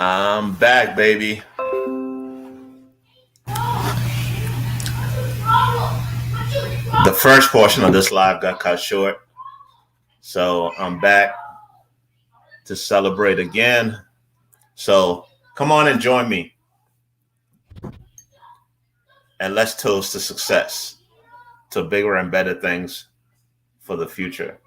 I'm back, baby. The first portion of this live got cut short, so I'm back to celebrate again. So come on and join me, and let's toast to success, to bigger and better things for the future.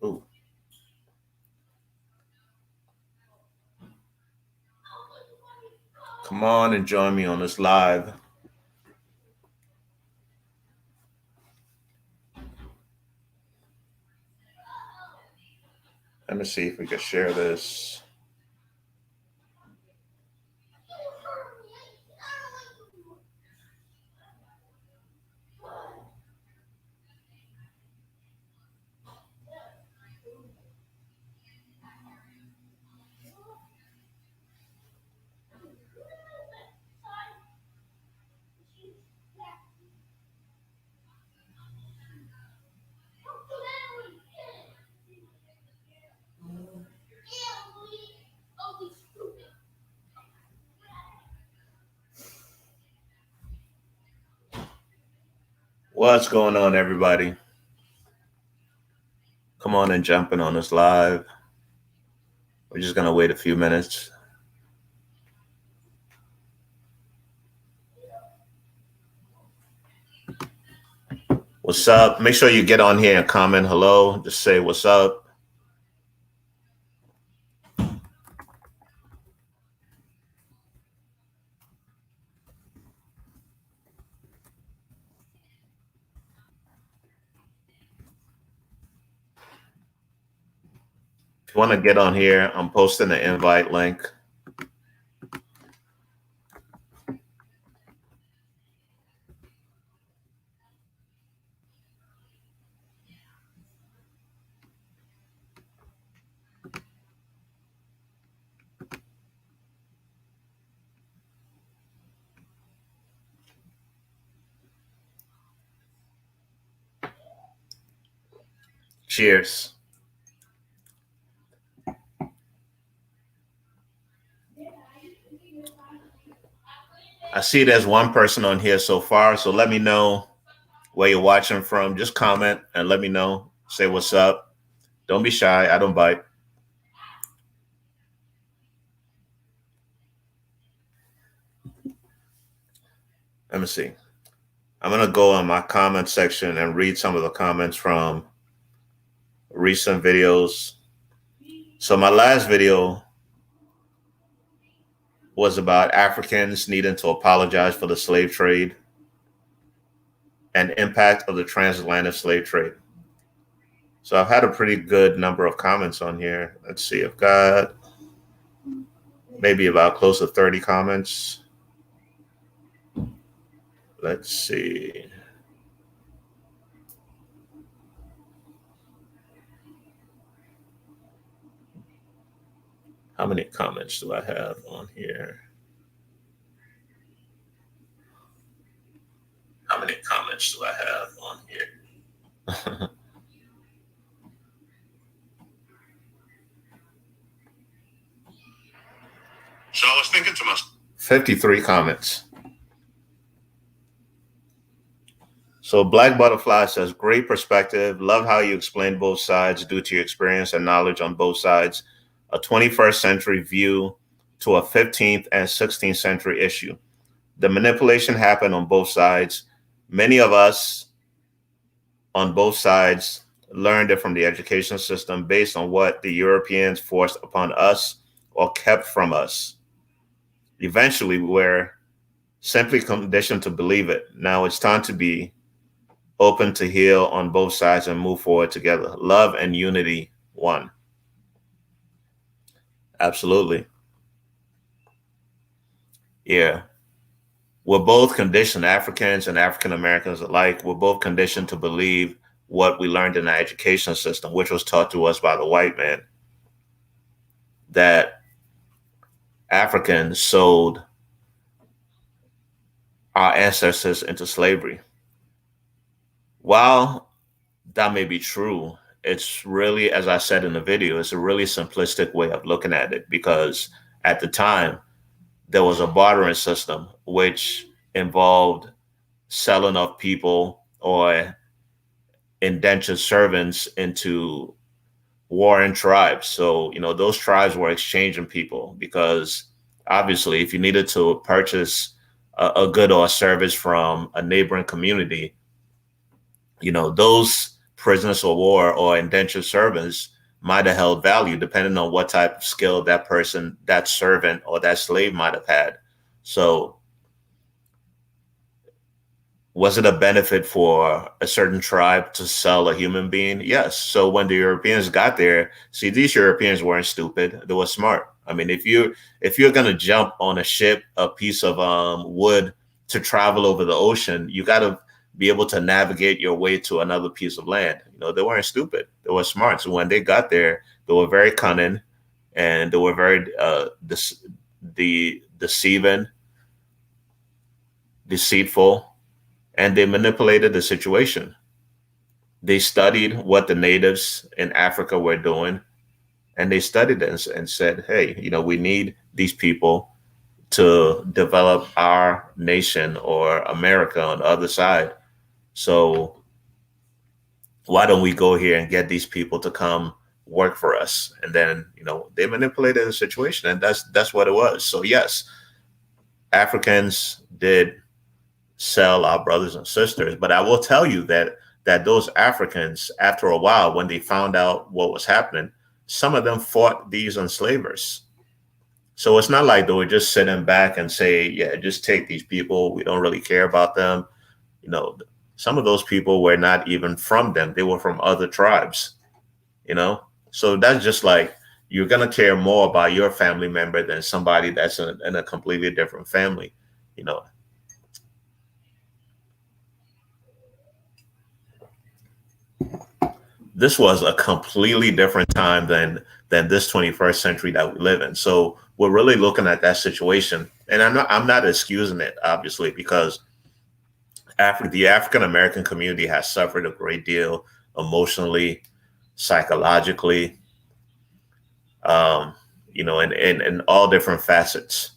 Ooh. Come on and join me on this live. Let me see if we can share this. What's going on, everybody? Come on and jump in on this live. We're just going to wait a few minutes. What's up? Make sure you get on here and comment hello. Just say what's up. If you want to get on here, I'm posting the invite link. Cheers. I see there's one person on here so far, so let me know where you're watching from. Just comment and let me know. Say what's up. Don't be shy. I don't bite. Let me see. I'm going to go on my comment section and read some of the comments from recent videos. So my last video was about Africans needing to apologize for the slave trade and impact of the transatlantic slave trade. So I've had a pretty good number of comments on here. Let's see. I've got maybe about close to 30 comments. Let's see. How many comments do I have on here? How many comments do I have on here? So I was thinking to myself, 53 comments. So Black Butterfly says, great perspective. Love how you explain both sides due to your experience and knowledge on both sides. A 21st century view to a 15th and 16th century issue. The manipulation happened on both sides. Many of us on both sides learned it from the education system based on what the Europeans forced upon us or kept from us. Eventually, we were simply conditioned to believe it. Now it's time to be open to heal on both sides and move forward together. Love and unity, one. Absolutely. Yeah. We're both conditioned, Africans and African Americans alike, we're both conditioned to believe what we learned in our education system, which was taught to us by the white man, that Africans sold our ancestors into slavery. While that may be true, it's really, as I said in the video, it's a really simplistic way of looking at it, because at the time there was a bartering system which involved selling of people or indentured servants into warring tribes. So, those tribes were exchanging people, because obviously, if you needed to purchase a good or a service from a neighboring community, those prisoners of war or indentured servants might have held value depending on what type of skill that person, that servant or that slave might have had. So, was it a benefit for a certain tribe to sell a human being? Yes. So when the Europeans got there, see, these Europeans weren't stupid; they were smart. I mean, if you're gonna jump on a ship, a piece of wood to travel over the ocean, you got to be able to navigate your way to another piece of land. They weren't stupid; they were smart. So when they got there, they were very cunning, and they were very deceiving, deceitful, and they manipulated the situation. They studied what the natives in Africa were doing, and they studied it and said, hey, we need these people to develop our nation or America on the other side. So why don't we go here and get these people to come work for us? And then, they manipulated the situation, and that's what it was. So yes, Africans did sell our brothers and sisters. But I will tell you that those Africans, after a while, when they found out what was happening, some of them fought these enslavers. So it's not like they were just sitting back and say, yeah, just take these people. We don't really care about them. Some of those people were not even from them. They were from other tribes, So that's just like, you're going to care more about your family member than somebody that's in a completely different family, This was a completely different time than this 21st century that we live in. So we're really looking at that situation, and I'm not excusing it, obviously, because the African American community has suffered a great deal emotionally, psychologically, in all different facets.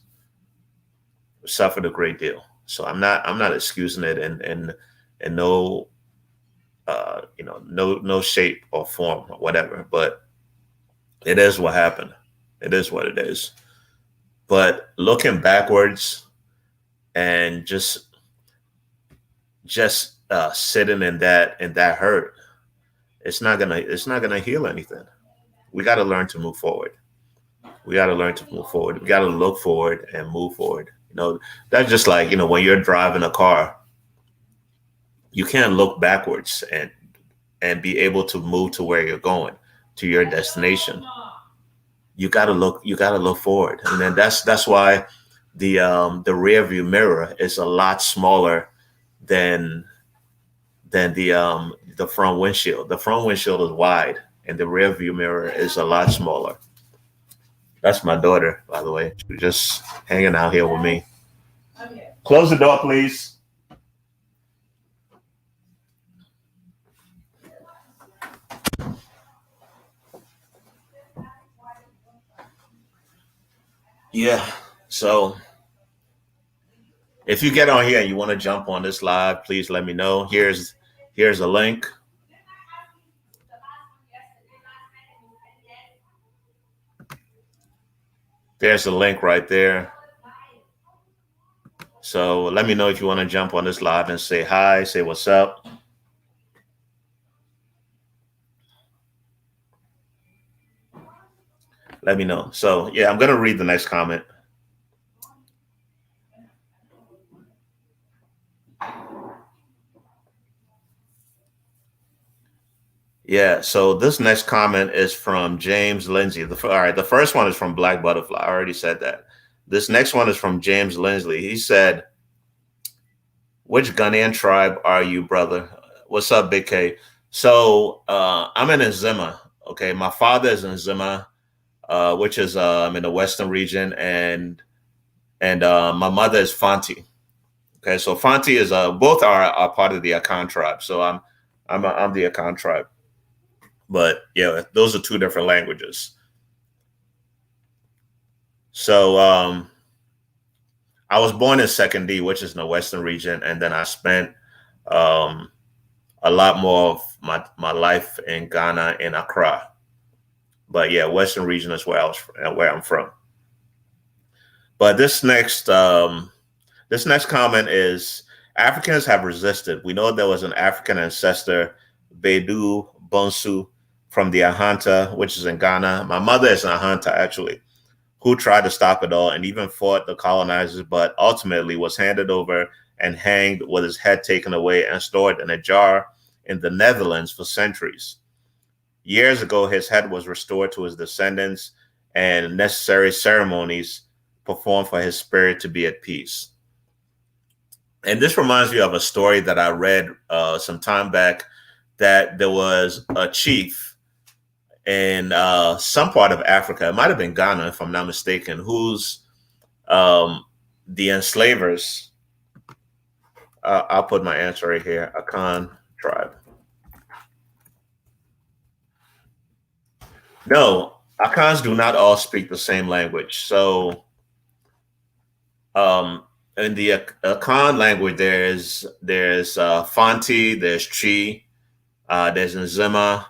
Suffered a great deal. So I'm not excusing it, and no no shape or form or whatever, but it is what happened. It is what it is. But looking backwards and just sitting in that hurt, it's not gonna heal anything. We got to learn to move forward. We got to learn to move forward. We got to look forward and move forward. That's just like, when you're driving a car, you can't look backwards and be able to move to where you're going, to your destination. You got to look forward. And then that's why the rear view mirror is a lot smaller than the front windshield. The front windshield is wide, and the rear view mirror is a lot smaller. That's my daughter, by the way. She's just hanging out here with me. Close the door, please. Yeah. So if you get on here and you want to jump on this live, please let me know. Here's a link. There's a link right there. So let me know if you want to jump on this live and say hi, say what's up. Let me know. So yeah, I'm going to read the next comment. Yeah, so this next comment is from James Lindsay. All right, the first one is from Black Butterfly. I already said that. This next one is from James Lindsley. He said, which Ghanaian tribe are you, brother? What's up, Big K? So I'm in Nzima. Okay, my father is in Nzima, which is in the western region, and my mother is Fanti. Okay, so Fanti is both are part of the Akan tribe. So I'm the Akan tribe. But yeah, those are two different languages. So I was born in Second D, which is in the Western region, and then I spent um, a lot more of my life in Ghana in Accra. But yeah, Western region is where I'm from. But this next comment is Africans have resisted. We know there was an African ancestor, Bedu Bonsu, from the Ahanta, which is in Ghana. My mother is an Ahanta, actually, who tried to stop it all and even fought the colonizers, but ultimately was handed over and hanged with his head taken away and stored in a jar in the Netherlands for centuries. Years ago, his head was restored to his descendants and necessary ceremonies performed for his spirit to be at peace. And this reminds me of a story that I read some time back, that there was a chief in some part of Africa, it might have been Ghana, if I'm not mistaken, who's the enslavers. I'll put my answer right here, Akan tribe. No, Akans do not all speak the same language. So um, in the Akan language, there's Fanti, there's Chi, there's Nzima,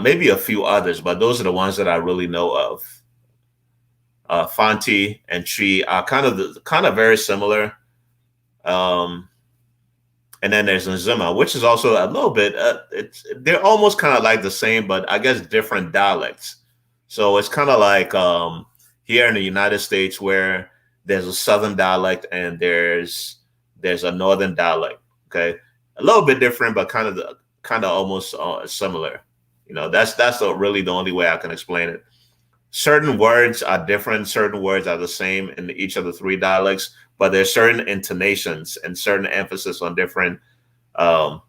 maybe a few others, but those are the ones that I really know of. Fanti and Chi are kind of very similar. Um, and then there's Nzima, which is also a little bit. They're almost kind of like the same, but I guess different dialects. So it's kind of like here in the United States, where there's a Southern dialect and there's a Northern dialect. Okay, a little bit different, but kind of almost similar. You know, that's really the only way I can explain it. Certain words are different, certain words are the same in each of the three dialects, but there's certain intonations and certain emphasis on different. um,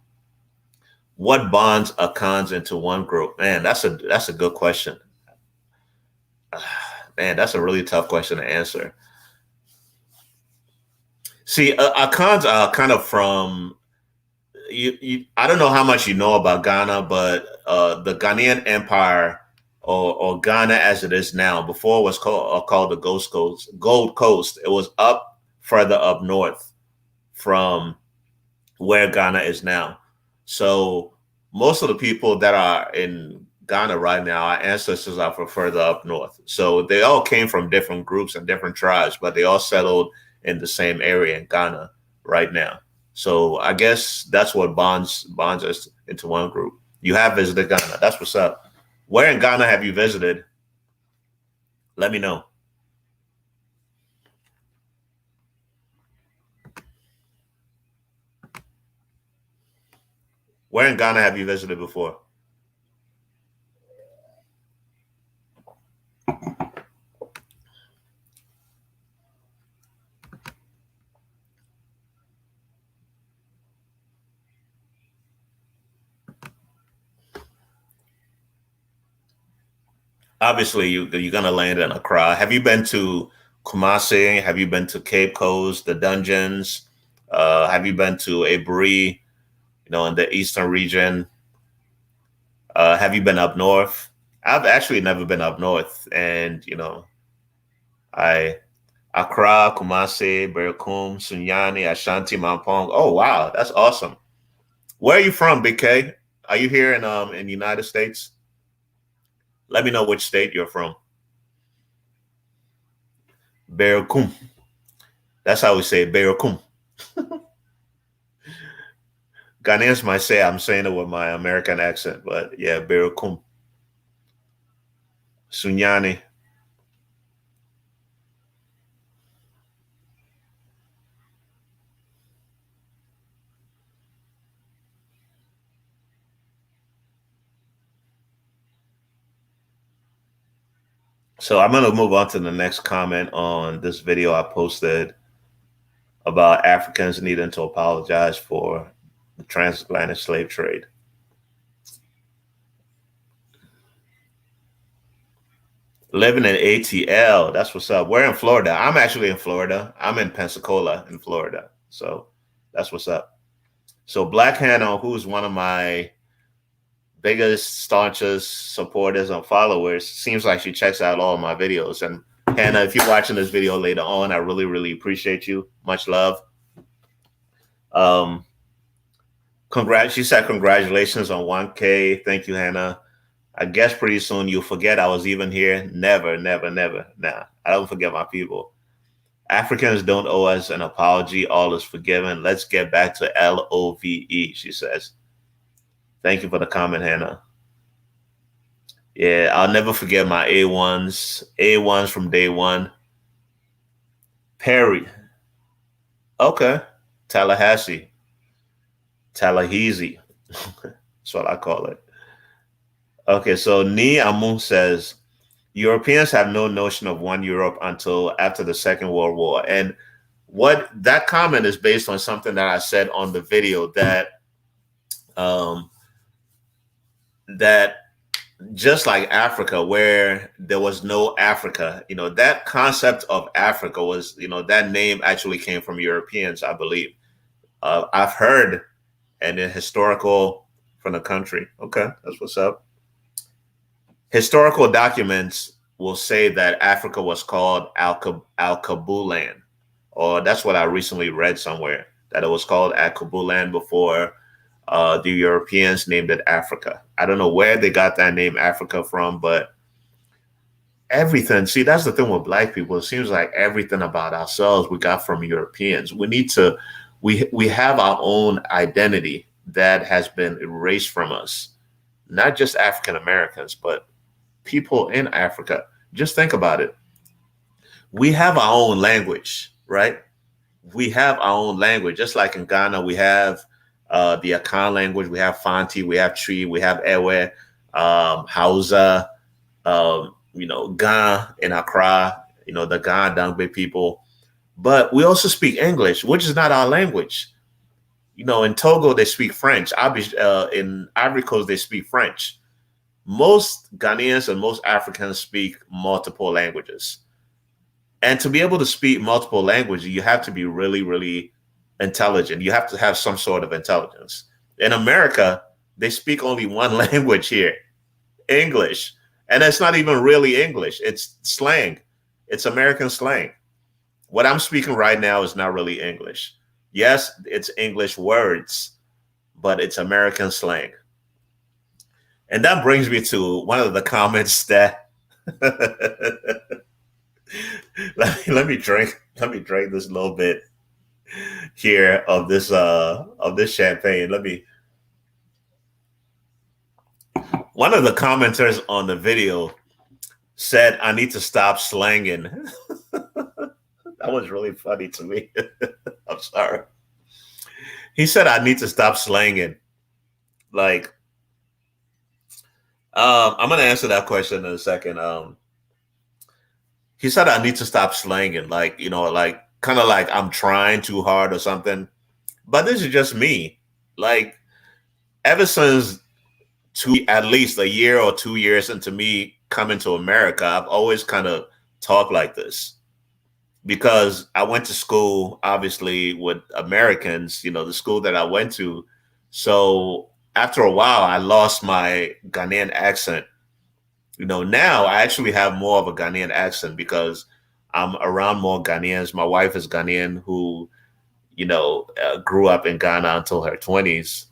what bonds Akans into one group? Man, that's a good question. Man, that's a really tough question to answer. See, Akans are kind of from I don't know how much you know about Ghana, but the Ghanaian Empire, or Ghana as it is now, before it was called the Ghost Coast, Gold Coast. It was up further up north from where Ghana is now. So most of the people that are in Ghana right now, our ancestors are from further up north. So they all came from different groups and different tribes, but they all settled in the same area in Ghana right now. So I guess that's what bonds us into one group. You have visited Ghana. That's what's up. Where in Ghana have you visited? Let me know. Where in Ghana have you visited before? Obviously, you're gonna land in Accra. Have you been to Kumasi? Have you been to Cape Coast, the dungeons? Have you been to Aburi? You know, in the eastern region. Have you been up north? I've actually never been up north, and you know, I Accra, Kumasi, Berekum, Sunyani, Ashanti, Mampong. Oh wow, that's awesome. Where are you from, Big K? Are you here in the United States? Let me know which state you're from. Berekum. That's how we say it, Berekum. Ghanaians might say I'm saying it with my American accent, but yeah, Berekum. Sunyani. So I'm gonna move on to the next comment on this video I posted about Africans needing to apologize for the transatlantic slave trade. Living in ATL, that's what's up. We're in Florida. I'm actually in Florida. I'm in Pensacola, in Florida. So that's what's up. So Black Hannah, who's one of my biggest, staunchest supporters and followers, seems like she checks out all my videos. And Hannah, if you're watching this video later on, I really, really appreciate you. Much love. She said congratulations on 1K. Thank you, Hannah. I guess pretty soon you'll forget I was even here. Never, never, never. Nah, I don't forget my people. Africans don't owe us an apology. All is forgiven. Let's get back to LOVE, she says. Thank you for the comment, Hannah. Yeah, I'll never forget my A1s from day one. Perry. Okay. Tallahassee. Tallahassee. That's what I call it. Okay, so Ni Amun says, Europeans have no notion of one Europe until after the Second World War. And what that comment is based on something that I said on the video that that just like Africa, where there was no Africa, that concept of Africa was, that name actually came from Europeans, I believe. I've heard, and in historical from the country. Okay, that's what's up. Historical documents will say that Africa was called Al-Kabulan, or that's what I recently read somewhere, that it was called Al-Kabulan before the Europeans named it Africa. I don't know where they got that name Africa from, but everything, see, that's the thing with Black people. It seems like everything about ourselves we got from Europeans. We have our own identity that has been erased from us, not just African Americans, but people in Africa. Just think about it. We have our own language, right? We have our own language. Just like in Ghana, we have the Akan language, we have Fanti, we have Tree, we have Ewe, Hausa, Ga in Accra, the Ga Dangbe people. But we also speak English, which is not our language. In Togo, they speak French. In Ivory Coast, they speak French. Most Ghanaians and most Africans speak multiple languages. And to be able to speak multiple languages, you have to be really, really intelligent. You have to have some sort of intelligence. In America, they speak only one language here, English. And it's not even really English. It's slang. It's American slang. What I'm speaking right now is not really English. Yes, it's English words, but it's American slang. And that brings me to one of the comments that let me drink this little bit here of this champagne. One of the commenters on the video said, I need to stop slanging. That was really funny to me. I'm sorry. He said, I need to stop slanging. Like, I'm going to answer that question in a second. He said, I need to stop slanging. Like, kind of like I'm trying too hard or something. But this is just me. Like, ever since at least a year or 2 years into me coming to America, I've always kind of talked like this. Because I went to school, obviously, with Americans, the school that I went to. So after a while, I lost my Ghanaian accent. Now I actually have more of a Ghanaian accent because I'm around more Ghanaians. My wife is Ghanaian who, grew up in Ghana until her 20s.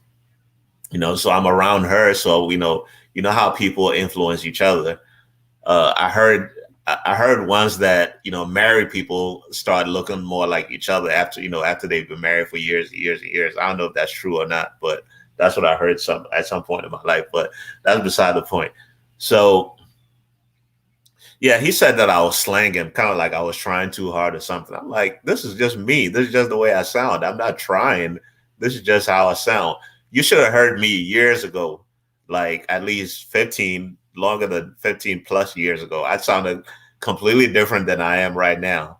So I'm around her. So, you know how people influence each other. I heard once that, married people start looking more like each other after they've been married for years and years and years. I don't know if that's true or not, but that's what I heard at some point in my life, but that's beside the point. So yeah, he said that I was slanging, kind of like I was trying too hard or something. I'm like, this is just me. This is just the way I sound. I'm not trying. This is just how I sound. You should have heard me years ago, like at least longer than 15 plus years ago. I sounded completely different than I am right now,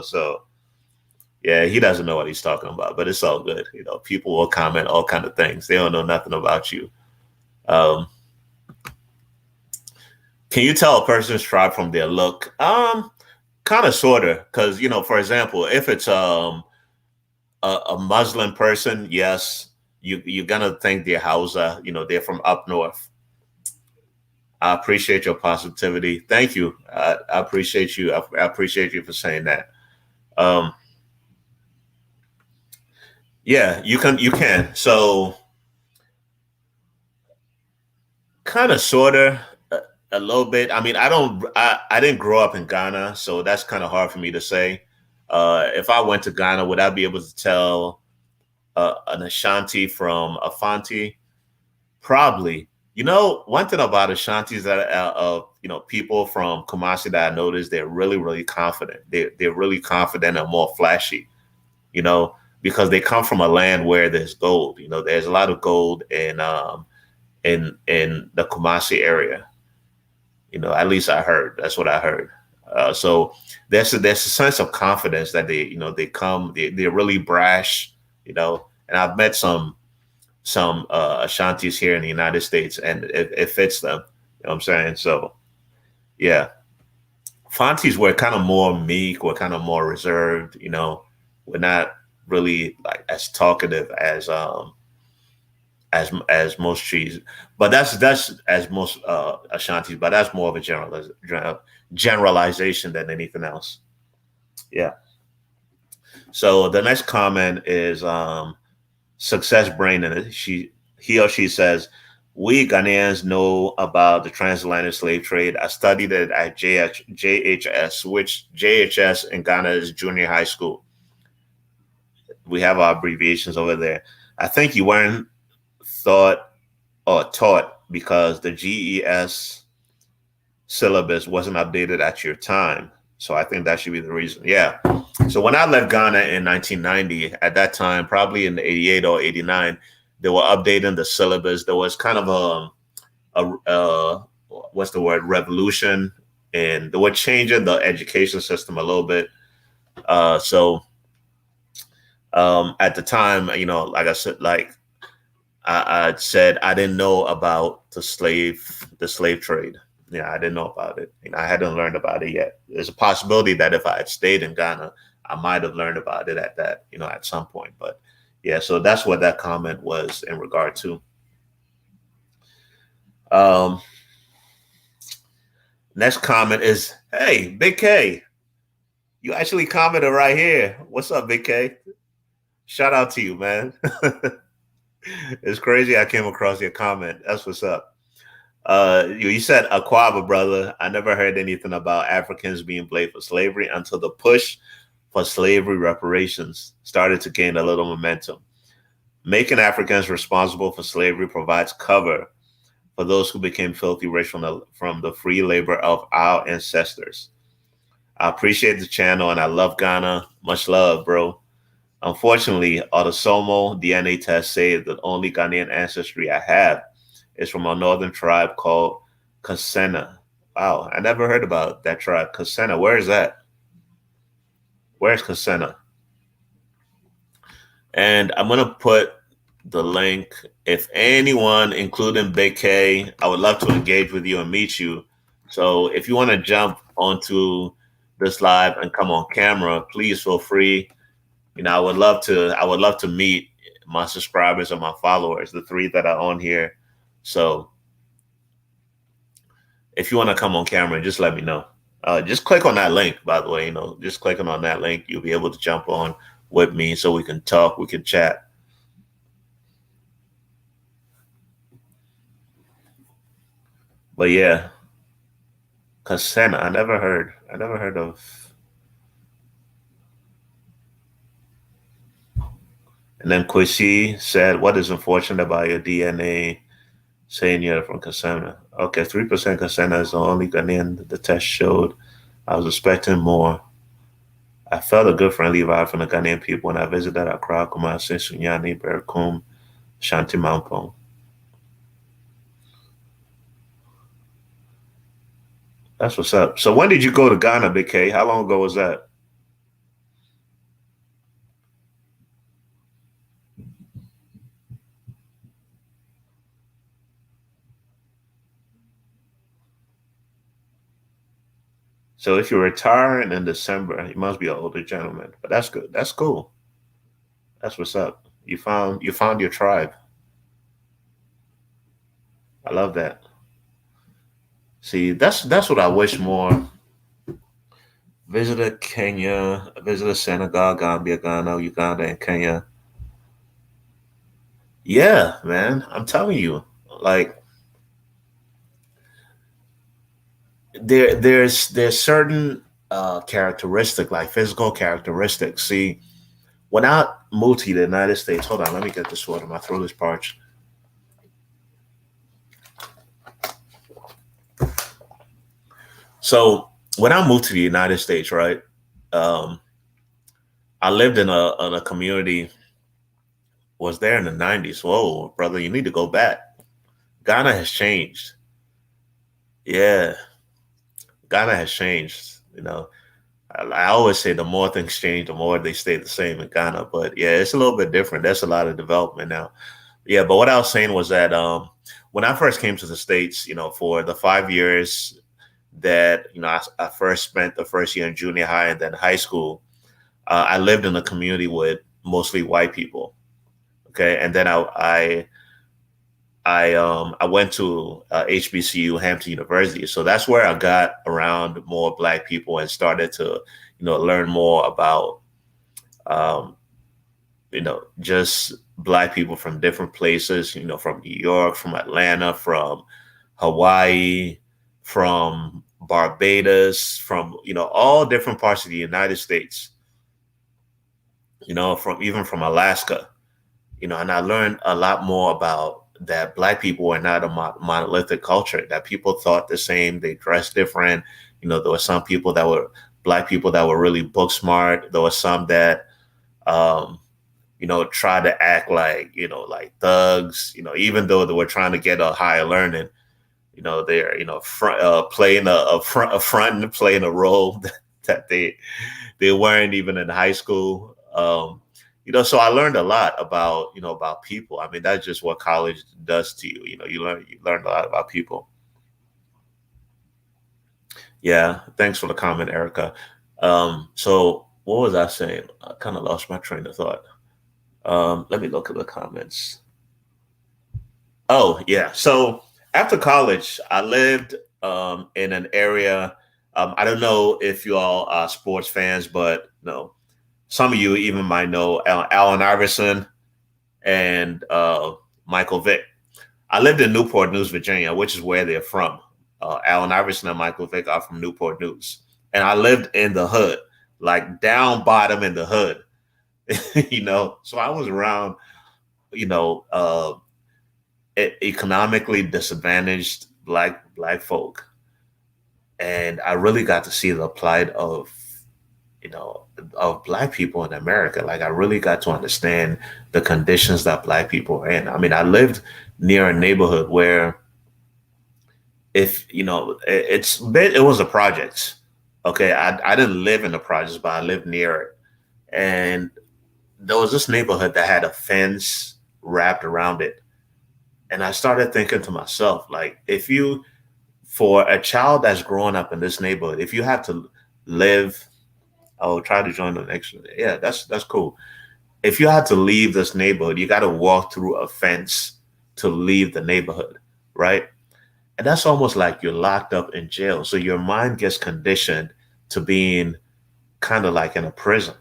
so yeah, he doesn't know what he's talking about, but it's all good. People will comment all kind of things. They don't know nothing about you. Can you tell a person's tribe from their look? Kind of, sort of, because, for example, if it's a Muslim person, yes, you're gonna think they're Hausa. They're from up north. I appreciate your positivity. Thank you. I appreciate you. I appreciate you for saying that. Um, yeah, you can. You can. So kind of, sorta, a little bit. I mean, I don't. I didn't grow up in Ghana, so that's kind of hard for me to say. If I went to Ghana, would I be able to tell an Ashanti from a Fanti? Probably. One thing about Ashantis that people from Kumasi that I noticed, they're really, really confident. They're really confident and more flashy. You know, because they come from a land where there's gold. There's a lot of gold in the Kumasi area. At least I heard. That's what I heard. So there's a sense of confidence that they're really brash. And I've met some Ashantis here in the United States, and it fits them. You know what I'm saying? So yeah, Fonties were kind of more meek, were kind of more reserved. We're not really like as talkative as most trees, but that's as most Ashantis. But that's more of a generalization than anything else. Yeah. So the next comment is Success Brain, and he or she says, "We Ghanaians know about the transatlantic slave trade. I studied it at JHS, which JHS in Ghana is junior high school. We have our abbreviations over there. I think you weren't thought or taught because the GES syllabus wasn't updated at your time. So I think that should be the reason." Yeah. So when I left Ghana in 1990, at that time, probably in 88 or 89, they were updating the syllabus. There was kind of a what's the word, revolution, and they were changing the education system a little bit. So at the time, like I said, like I said, I didn't know about the slave trade. Yeah, I didn't know about it. I hadn't learned about it yet. There's a possibility that if I had stayed in Ghana, I might have learned about it at some point. But yeah, so that's what that comment was in regard to. Um, Next comment is, "Hey, Big K, you actually commented right here. What's up, Big K? Shout out to you, man." It's crazy I came across your comment. That's what's up. You said Aquaba, brother. I never heard anything about Africans being blamed for slavery until the push for slavery reparations started to gain a little momentum. Making Africans responsible for slavery provides cover for those who became filthy rich from the free labor of our ancestors. I appreciate the channel and I love Ghana. Much love, bro. Unfortunately, autosomal DNA tests say the only Ghanaian ancestry I have is from a northern tribe called Kasena. Wow, I never heard about that tribe. Kasena, where is that? Where's Kasena? And I'm gonna put the link. If anyone, including Big K, I would love to engage with you and meet you. So if you want to jump onto this live and come on camera, please feel free. I would love to. I would love to meet my subscribers and my followers, the three that are on here. So if you want to come on camera, just let me know. Just click on that link, by the way. Just clicking on that link, you'll be able to jump on with me so we can talk, we can chat. But yeah, Kasena, I never heard of. And then Kwesi said, "What is unfortunate about your DNA saying you're from Kasena?" Okay, 3% Kasena is the only Ghanaian the test showed. I was expecting more. I felt a good friendly vibe from the Ghanaian people when I visited Accra, Kumasi, Sunyani, Berkum, Shanti Mampong. That's what's up. So when did you go to Ghana, Big K? How long ago was that? So if you're retiring in December, you must be an older gentleman. But that's good. That's cool. That's what's up. You found your tribe. I love that. See, that's what I wish more. Visited Kenya, visited Senegal, Gambia, Ghana, Uganda, and Kenya. Yeah, man, I'm telling you, like there's certain characteristic, like physical characteristics. See, when I moved to the United States, hold on, let me get this water. My throat is parched. So when I moved to the United States, right, um, I lived in a community. Was there in the '90s. Whoa, brother, you need to go back. Ghana has changed. Yeah, Ghana has changed. I always say the more things change, the more they stay the same in Ghana. But yeah, it's a little bit different. There's a lot of development now. Yeah, but what I was saying was that when I first came to the States, for the 5 years that I first spent the first year in junior high and then high school, I lived in a community with mostly white people. Okay, and then I went to HBCU, Hampton University. So that's where I got around more black people and started to, learn more about, um, just black people from different places, from New York, from Atlanta, from Hawaii, from Barbados, from, all different parts of the United States, from even from Alaska, and I learned a lot more about that black people are not a monolithic culture, that people thought the same, they dressed different. There were some people that were black people that were really book smart. There were some that, um, try to act like, like thugs, even though they were trying to get a higher learning, they're, playing a front and playing a role that they weren't even in high school. So I learned a lot about, about people. I mean, that's just what college does to you. You learn a lot about people. Yeah. Thanks for the comment, Erica. So what was I saying? I kind of lost my train of thought. Let me look at the comments. Oh, yeah. So after college, I lived in an area. I don't know if you all are sports fans, but no, some of you even might know Allen Iverson and Michael Vick. I lived in Newport News, Virginia, which is where they're from. Allen Iverson and Michael Vick are from Newport News, and I lived in the hood, like down bottom in the hood. So I was around, you know, uh, economically disadvantaged black folk, and I really got to see the plight you know of black people in America. Like I really got to understand the conditions that black people are in. I mean, I lived near a neighborhood where if it was a projects. Okay, I didn't live in the projects, but I lived near it, and there was this neighborhood that had a fence wrapped around it, and I started thinking to myself, like, if you for a child that's growing up in this neighborhood, if you have to live, I'll try to join the next one. Yeah, that's cool. If you had to leave this neighborhood, you got to walk through a fence to leave the neighborhood, right? And that's almost like you're locked up in jail. So your mind gets conditioned to being kind of like in a prison.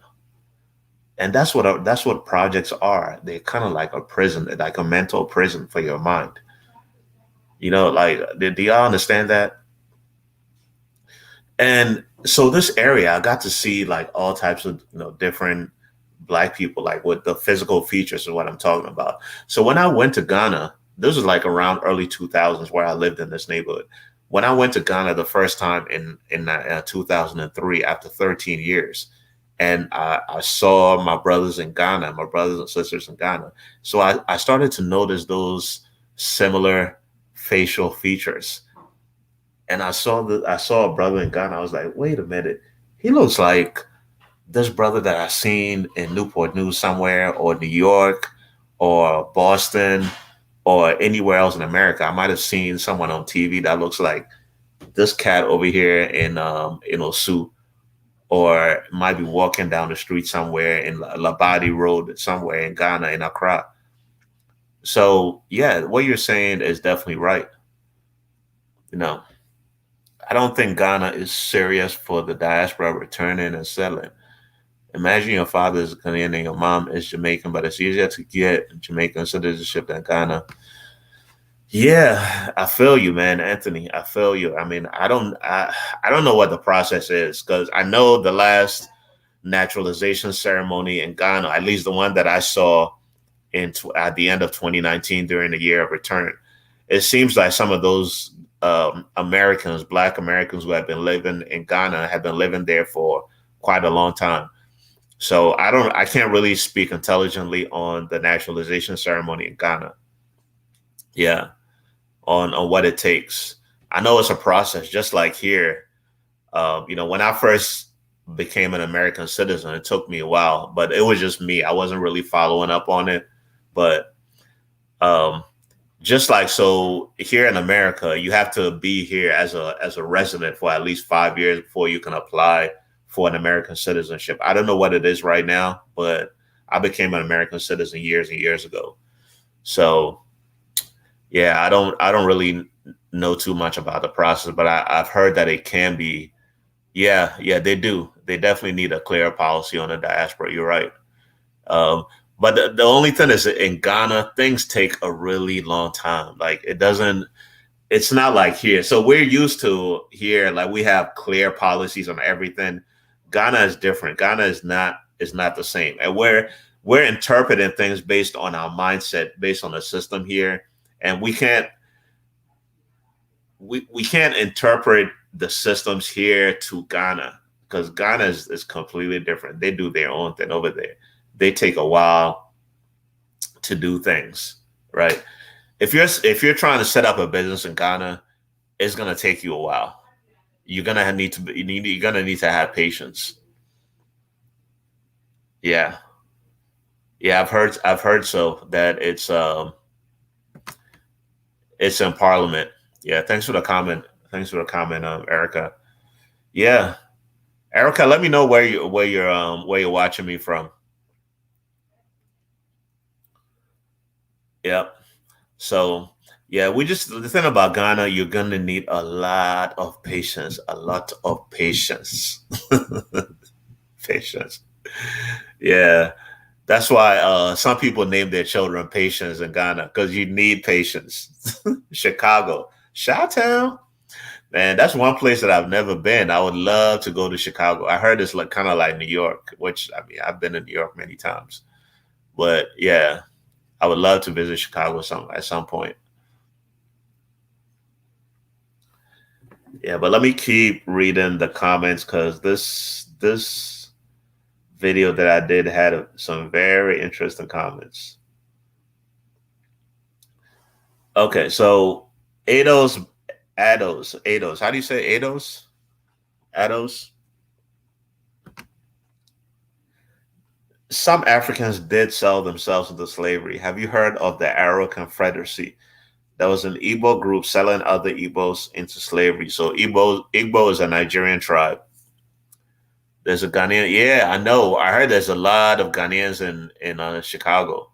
And that's what projects are. They're kind of like a prison, like a mental prison for your mind. Like do y'all understand that? And so this area, I got to see like all types of different black people, like with the physical features of what I'm talking about. So when I went to Ghana, this was like around early 2000s where I lived in this neighborhood. When I went to Ghana the first time in 2003, after 13 years, and I saw my brothers in Ghana, my brothers and sisters in Ghana. So I started to notice those similar facial features, and I saw a brother in Ghana. I was like, wait a minute, he looks like this brother that I seen in Newport News somewhere, or New York, or Boston, or anywhere else in America. I might have seen someone on TV that looks like this cat over here in Osu. or might be walking down the street somewhere in Labadi Road, somewhere in Ghana, in Accra. So yeah, what you're saying is definitely right. You know, I don't think Ghana is serious for the diaspora returning and settling. Imagine your father is Ghanaian and your mom is Jamaican, but it's easier to get Jamaican citizenship than Ghana. Yeah, I feel you, man, Anthony. I feel you. I mean, I don't know what the process is because I know the last naturalization ceremony in Ghana, at least the one that I saw at the end of 2019 during the year of return. It seems like some of those Americans, Black Americans who have been living in Ghana, have been living there for quite a long time. So I can't really speak intelligently on the naturalization ceremony in Ghana. Yeah, on what it takes. I know it's a process, just like here. When I first became an American citizen, it took me a while, but it was just me. I wasn't really following up on it. But um, just like so here in America, you have to be here as a resident for at least 5 years before you can apply for an American citizenship. I don't know what it is right now, but I became an American citizen years and years ago. So yeah, I don't really know too much about the process, but I've heard that it can be. Yeah, they do. They definitely need a clear policy on the diaspora. You're right. Um, but the only thing is in Ghana, things take a really long time. Like it doesn't. It's not like here. So we're used to here, like we have clear policies on everything. Ghana is different. Ghana is not the same, and we're interpreting things based on our mindset, based on the system here, and we can't interpret the systems here to Ghana because Ghana is completely different. They do their own thing over there. They take a while to do things, right? If you're trying to set up a business in Ghana, it's gonna take you a while. You're gonna need to have patience. Yeah, yeah. I've heard so that it's in Parliament. Yeah. Thanks for the comment. Thanks for the comment, Erica. Yeah, Erica. Let me know where you're watching me from. Yep. So yeah, we just the thing about Ghana, you're gonna need a lot of patience, a lot of patience, patience. Yeah, that's why some people name their children Patience in Ghana because you need patience. Chicago, Chi-Town, man, that's one place that I've never been. I would love to go to Chicago. I heard it's like kind of like New York, which I mean I've been in New York many times, but yeah, I would love to visit Chicago at some point. Yeah, but let me keep reading the comments because this video that I did had some very interesting comments. Okay, so Ados, Ados. How do you say Ados? Ados. Some Africans did sell themselves into slavery. Have you heard of the Arrow Confederacy? There was an Igbo group selling other Igbos into slavery. So Igbo is a Nigerian tribe. There's a Ghanaian. Yeah, I know. I heard there's a lot of Ghanaians in Chicago.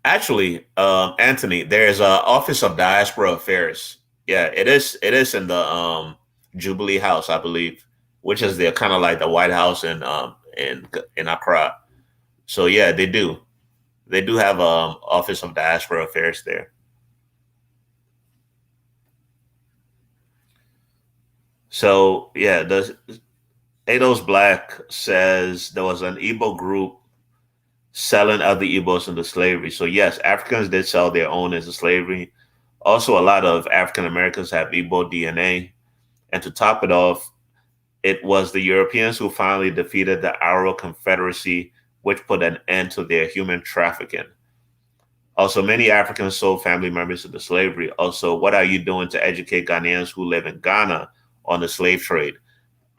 Actually, Anthony, there's a Office of Diaspora Affairs. Yeah, it is in the Jubilee House, I believe, which is the kind of like the White House in Accra. So yeah, they do have Office of Diaspora Affairs there. So yeah, the Ados Black says there was an Igbo group selling other Igbos into slavery. So yes, Africans did sell their own into slavery. Also, a lot of African Americans have Igbo DNA. And to top it off, it was the Europeans who finally defeated the Arrow Confederacy, which put an end to their human trafficking. Also, many Africans sold family members into slavery. Also, what are you doing to educate Ghanaians who live in Ghana on the slave trade?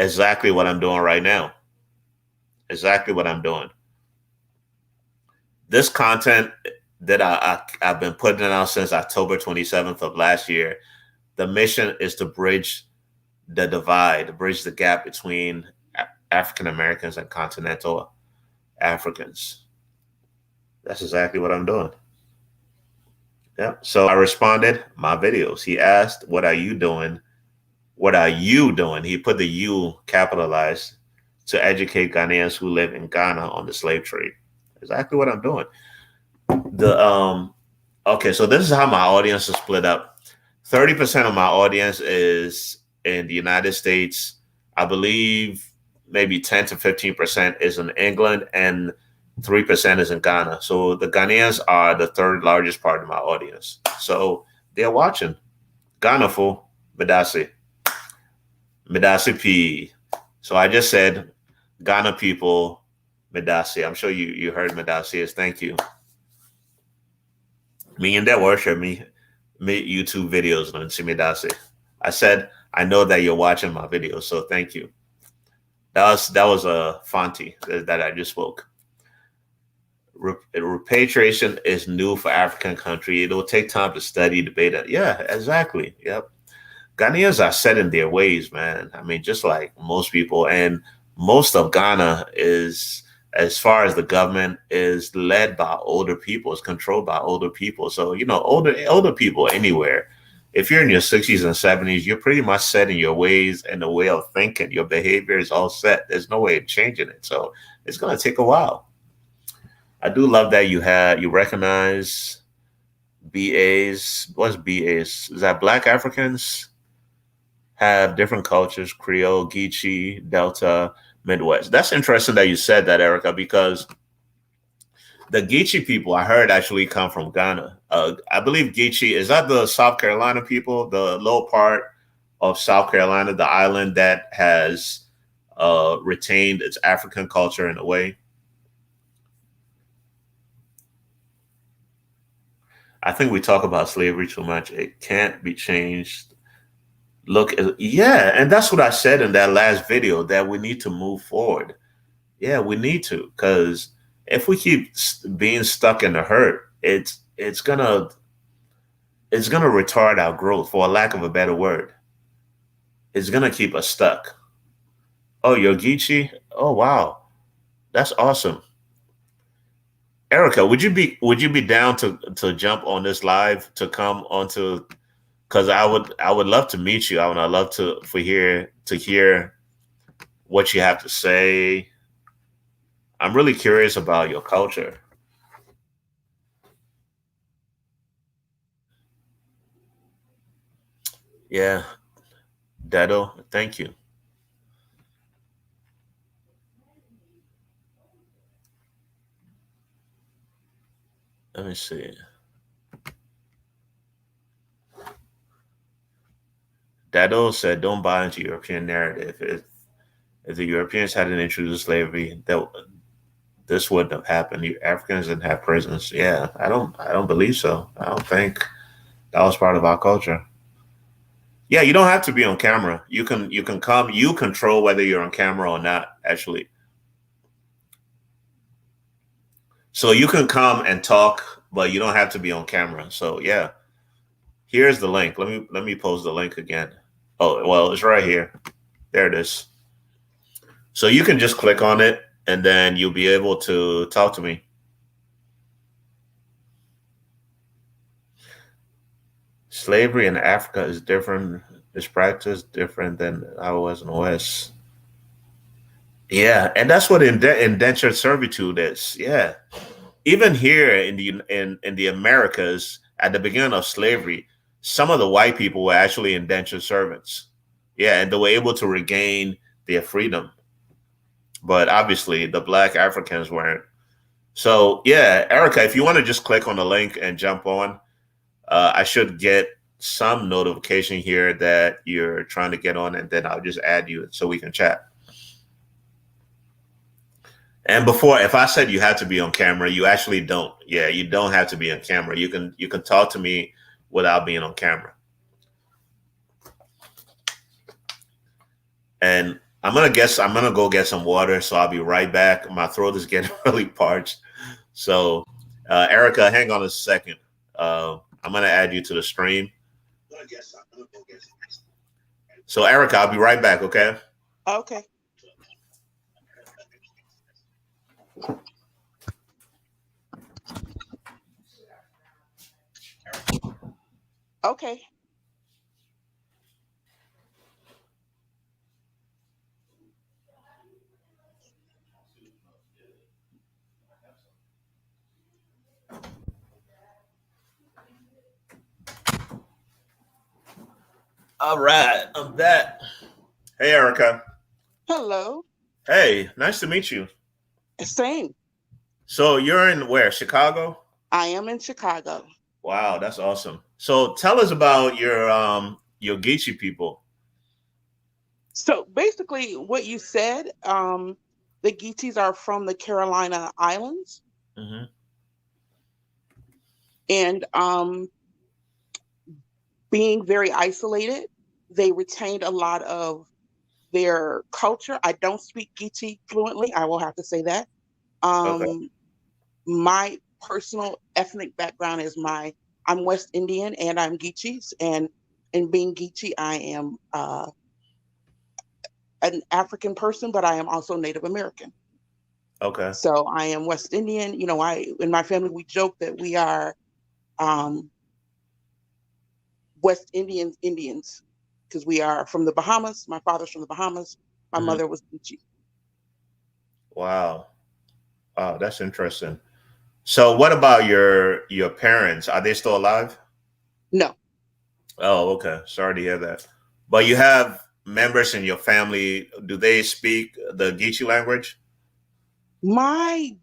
Exactly what I'm doing right now. Exactly what I'm doing. This content that I've been putting out since October 27th of last year, the mission is to bridge the divide, bridge the gap between African Americans and continental Africans. That's exactly what I'm doing. Yeah. So I responded, my videos. He asked, what are you doing? What are you doing? He put the U capitalized to educate Ghanaians who live in Ghana on the slave trade. Exactly what I'm doing. The Okay, so this is how my audience is split up. 30% of my audience is in the United States. I believe maybe 10 to 15% is in England, and 3% is in Ghana. So the Ghanaians are the third largest part of my audience. So they're watching. Ghana for Medasi. Medasi P. So I just said Ghana people, Medasi. I'm sure you heard Medasi is thank you. Me and that worship me YouTube videos on Simidase. I said, I know that you're watching my videos, so thank you. That was a Fonte that I just spoke. Repatriation is new for African country. It'll take time to study, debate it. Yeah, exactly. Yep. Ghanaians are set in their ways, man. I mean, just like most people, and most of Ghana is, as far as the government, is led by older people, is controlled by older people. So, older people anywhere, if you're in your 60s and 70s, you're pretty much set in your ways and the way of thinking. Your behavior is all set. There's no way of changing it. So it's going to take a while. I do love that you recognize BAs. What's BAs? Is that Black Africans have different cultures, Creole, Geechee, Delta, Midwest. That's interesting that you said that, Erica, because the Geechee people I heard actually come from Ghana. I believe Geechee, is that the South Carolina people, the low part of South Carolina, the island that has retained its African culture in a way? I think we talk about slavery too much. It can't be changed. Look, yeah, and that's what I said in that last video, that we need to move forward. Yeah, we need to, because if we keep being stuck in the hurt, it's gonna retard our growth, for a lack of a better word. It's gonna keep us stuck. Oh, Yogichi? Oh, wow, that's awesome. Erica, would you be down to jump on this live, to come onto, because I would love to meet you. I would love to hear what you have to say. I'm really curious about your culture. Yeah, Dado, thank you. Let me see. Dado said, "Don't buy into European narrative. If the Europeans hadn't introduced slavery, this wouldn't have happened. The Africans didn't have prisons." Yeah, I don't believe so. I don't think that was part of our culture. Yeah, you don't have to be on camera. You can come. You control whether you're on camera or not. Actually, so you can come and talk, but you don't have to be on camera. So yeah, here's the link. Let me post the link again. Oh well, it's right here. There it is. So you can just click on it, and then you'll be able to talk to me. Slavery in Africa is different. Is practiced different than I was in the West. Yeah, and that's what indentured servitude is. Yeah, even here in the Americas, at the beginning of slavery, some of the white people were actually indentured servants. Yeah, and they were able to regain their freedom, but obviously the Black Africans weren't. So yeah, Erica, if you want to just click on the link and jump on, I should get some notification here that you're trying to get on, and then I'll just add you so we can chat. And before, if I said you had to be on camera, you actually don't. Yeah, you don't have to be on camera. You can talk to me without being on camera. And I'm gonna go get some water, so I'll be right back. My throat is getting really parched. So, Erica, hang on a second. I'm gonna add you to the stream. So Erica, I'll be right back. Okay. Okay. Okay. All right, I'm back. Hey, Erica. Hello. Hey, nice to meet you. Same. So you're in where? Chicago? I am in Chicago. Wow, that's awesome. So tell us about your Geechee people. So basically, what you said, the Geechees are from the Carolina Islands, Hmm. and being very isolated, they retained a lot of their culture. I don't speak Geechee fluently. I will have to say that. Okay. My personal ethnic background is I'm West Indian and I'm Geechees, and in being Geechee, I am an African person, but I am also Native American. Okay. So I am West Indian. I in my family we joke that we are um, West Indians because we are from the Bahamas. My father's from the Bahamas. My Hmm. mother was Geechee. Wow. Wow, that's interesting. So what about your parents? Are they still alive? No, Oh, okay. Sorry to hear that. But you have members in your family. Do they speak the Geechee language? my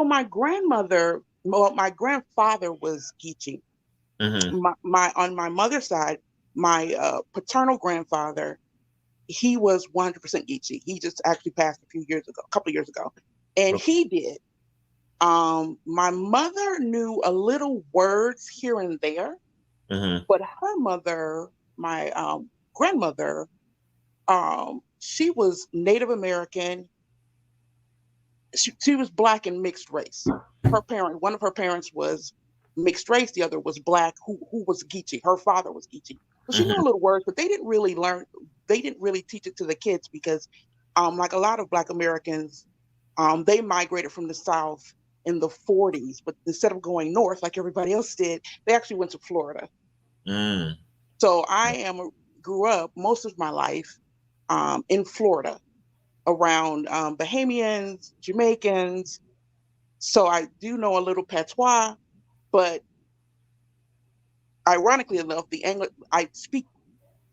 my grandmother, well, my grandfather was Geechee. Hmm. My on my mother's side, my paternal grandfather, he was 100% Geechee. He just actually passed a couple of years ago, and he did. My mother knew a little words here and there, Hmm. but her mother, my grandmother, she was Native American. She was black and mixed race. One of her parents was mixed race, the other was black, who was Geechee. Her father was Geechee. So she knew a Hmm. little words, but they didn't really teach it to the kids because like a lot of black Americans, they migrated from the South in the 40s, but instead of going north like everybody else did, they actually went to Florida. Mm. So grew up most of my life in Florida around Bahamians, Jamaicans. So I do know a little patois, but ironically enough, I speak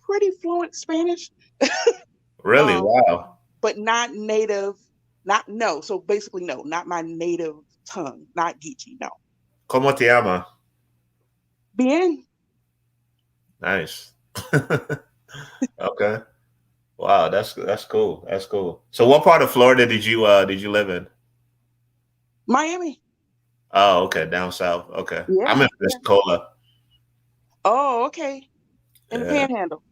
pretty fluent Spanish, Really? um, Wow. but not native. Not no. So basically, no, not my native tongue, not Geechee. No. ¿Cómo te llama? Bien. Nice. Okay. Wow, that's cool. That's cool. So what part of Florida did you live in? Miami. Oh, okay, down south. Okay. I'm Yeah. in Yeah. Pensacola. Oh, okay. In the Yeah. Panhandle.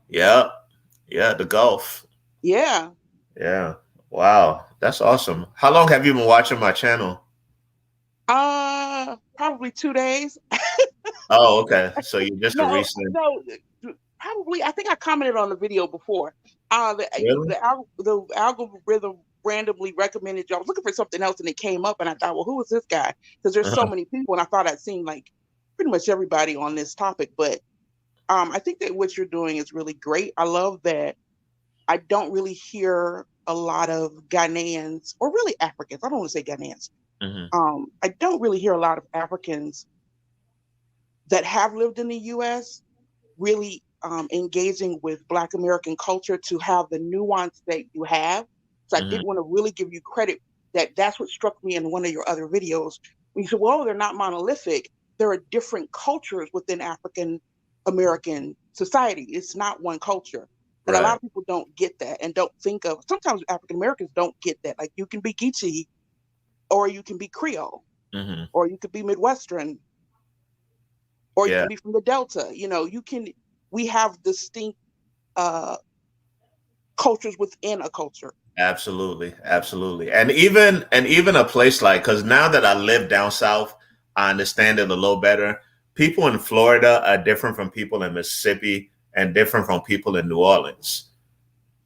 Yeah. Yeah, the Gulf. Yeah. Yeah. Wow. That's awesome. How long have you been watching my channel? Probably 2 days. Oh, okay. So you're just a No, recent. no, probably. I think I commented on the video before. Really? The algorithm randomly recommended you. I was looking for something else, and it came up, and I thought, well, who is this guy? Because there's so Uh-huh. many people, and I thought I'd seen like pretty much everybody on this topic. But I think that what you're doing is really great. I love that. I don't really hear a lot of Ghanaians or really Africans. I don't want to say Ghanaians. Hmm. I don't really hear a lot of Africans that have lived in the U.S. really engaging with Black American culture to have the nuance that you have. So I did Hmm. want to really give you credit that's what struck me in one of your other videos. When you said, well, they're not monolithic. There are different cultures within African American society. It's not one culture. And a lot Right. of people don't get that and don't think of, sometimes African Americans don't get that. Like you can be Geechee or you can be Creole Hmm. or you could be Midwestern or you Yeah. can be from the Delta. We have distinct uh, cultures within a culture. Absolutely, absolutely, and even a place like because now that I live down south, I understand it a little better. People in Florida are different from people in Mississippi. and different from people in New Orleans.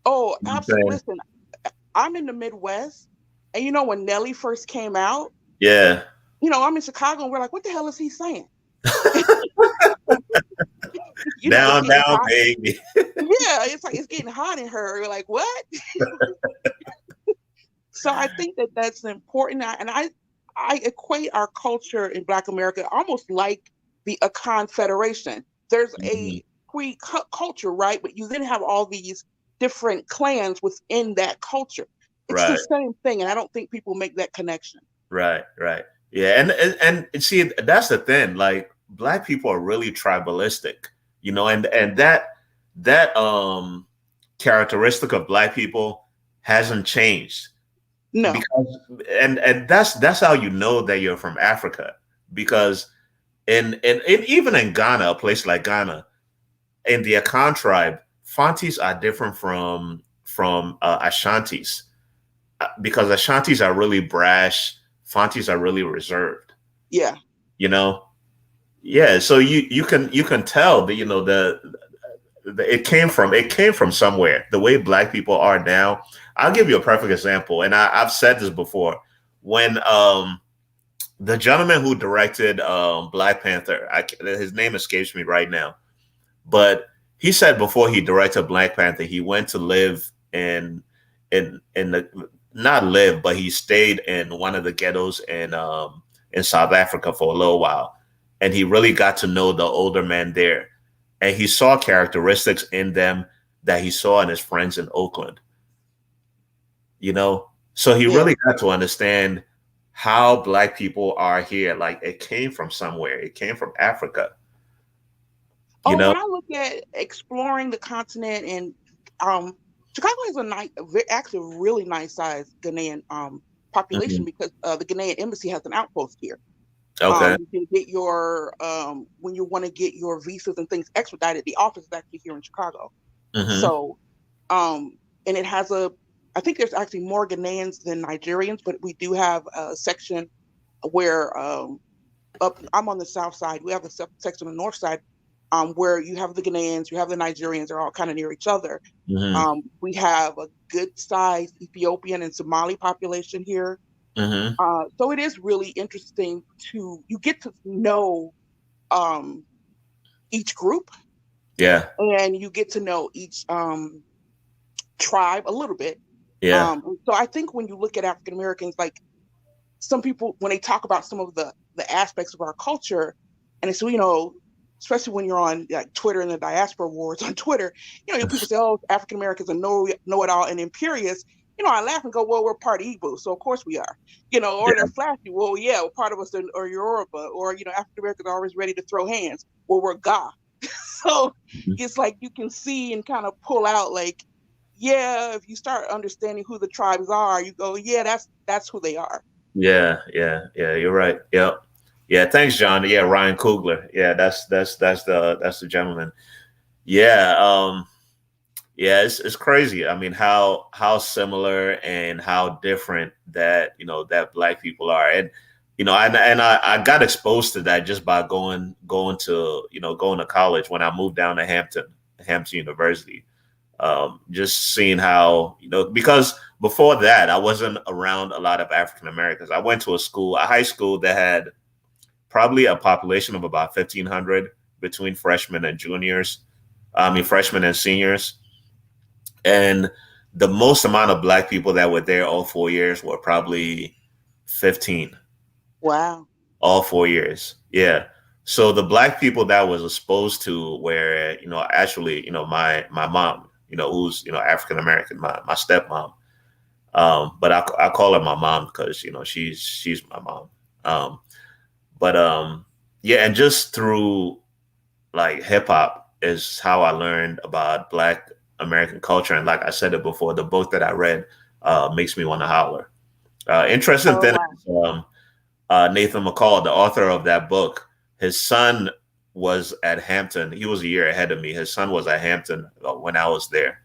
Oh, You know what I'm absolutely. saying? Listen, I'm in the Midwest, and you know when Nelly first came out, Yeah. I'm in Chicago, and we're like, what the hell is he saying? It's Down, getting down, hot. baby. Yeah, it's like it's getting hot in her. We're like, what? So I think that that's important, and I equate our culture in Black America almost like a confederation. There's Mhm. a culture, right? But you then have all these different clans within that culture. It's the Right, same thing, and I don't think people make that connection. right, right. Yeah, and see, that's the thing. Like, black people are really tribalistic, and that characteristic of black people hasn't changed. No, Because and that's how you know that you're from Africa, because in even in Ghana, a place like Ghana, in the Akan tribe, Fantis are different from Ashantis, because Ashantis are really brash, Fantis are really reserved. yeah. You know, yeah. So you can tell that it came from somewhere. The way black people are now. I'll give you a perfect example, and I've said this before. When the gentleman who directed Black Panther, his name escapes me right now, but he said before he directed Black Panther, he went to live in the not live, but he stayed in one of the ghettos in South Africa for a little while, and he really got to know the older men there, and he saw characteristics in them that he saw in his friends in Oakland. So he Yeah. really got to understand how black people are here. Like, it came from somewhere. It came from Africa. You Oh, know. when I look at exploring the continent, and Chicago has actually a really nice sized Ghanaian population, Mhm. because the Ghanaian embassy has an outpost here. Okay. You can get your when you want to get your visas and things expedited. The office is actually here in Chicago. Hmm. So, and it has I think there's actually more Ghanaians than Nigerians, but we do have a section where I'm on the south side. We have a section on the north side, where you have the Ghanaians, you have the Nigerians, they're all kind of near each other. Hmm. We have a good sized Ethiopian and Somali population here. Hmm. So it is really interesting you get to know um, each group, Yeah. and you get to know each tribe a little bit. Yeah. So I think when you look at African Americans, like some people, when they talk about some of the aspects of our culture, and it's, especially when you're on like Twitter and the diaspora wars on Twitter, people say, "Oh, African Americans are know it all and imperious." I laugh and go, "Well, we're part of Igbo, so of course we are." Or they're Yeah. flashy. Well, yeah, well, part of us are Yoruba, or African Americans are always ready to throw hands. Well, we're Ga. So Mhm. it's like you can see and kind of pull out, like, yeah, if you start understanding who the tribes are, you go, yeah, that's who they are. Yeah. Yeah. Yeah. You're right. Yeah. Yeah. Thanks, John. Yeah. Ryan Coogler. Yeah. That's the gentleman. Yeah. Yeah. It's crazy. I mean, how similar and how different that black people are, and I got exposed to that just by going to college when I moved down to Hampton University. Just seeing how, because before that, I wasn't around a lot of African Americans. I went to a high school that had probably a population of about 1,500 between freshmen and juniors. I mean, freshmen and seniors. And the most amount of black people that were there all 4 years were probably 15, Wow. all 4 years. Yeah. So the black people that I was exposed to were, actually, my mom, who's, African American, my stepmom. But I call her my mom because, she's my mom. But yeah, and just through like hip hop is how I learned about Black American culture. And like I said it before, the book that I read makes me want to holler. Interesting Oh, thing wow. is, Nathan McCall, the author of that book, his son was at Hampton. He was a year ahead of me. His son was at Hampton when I was there.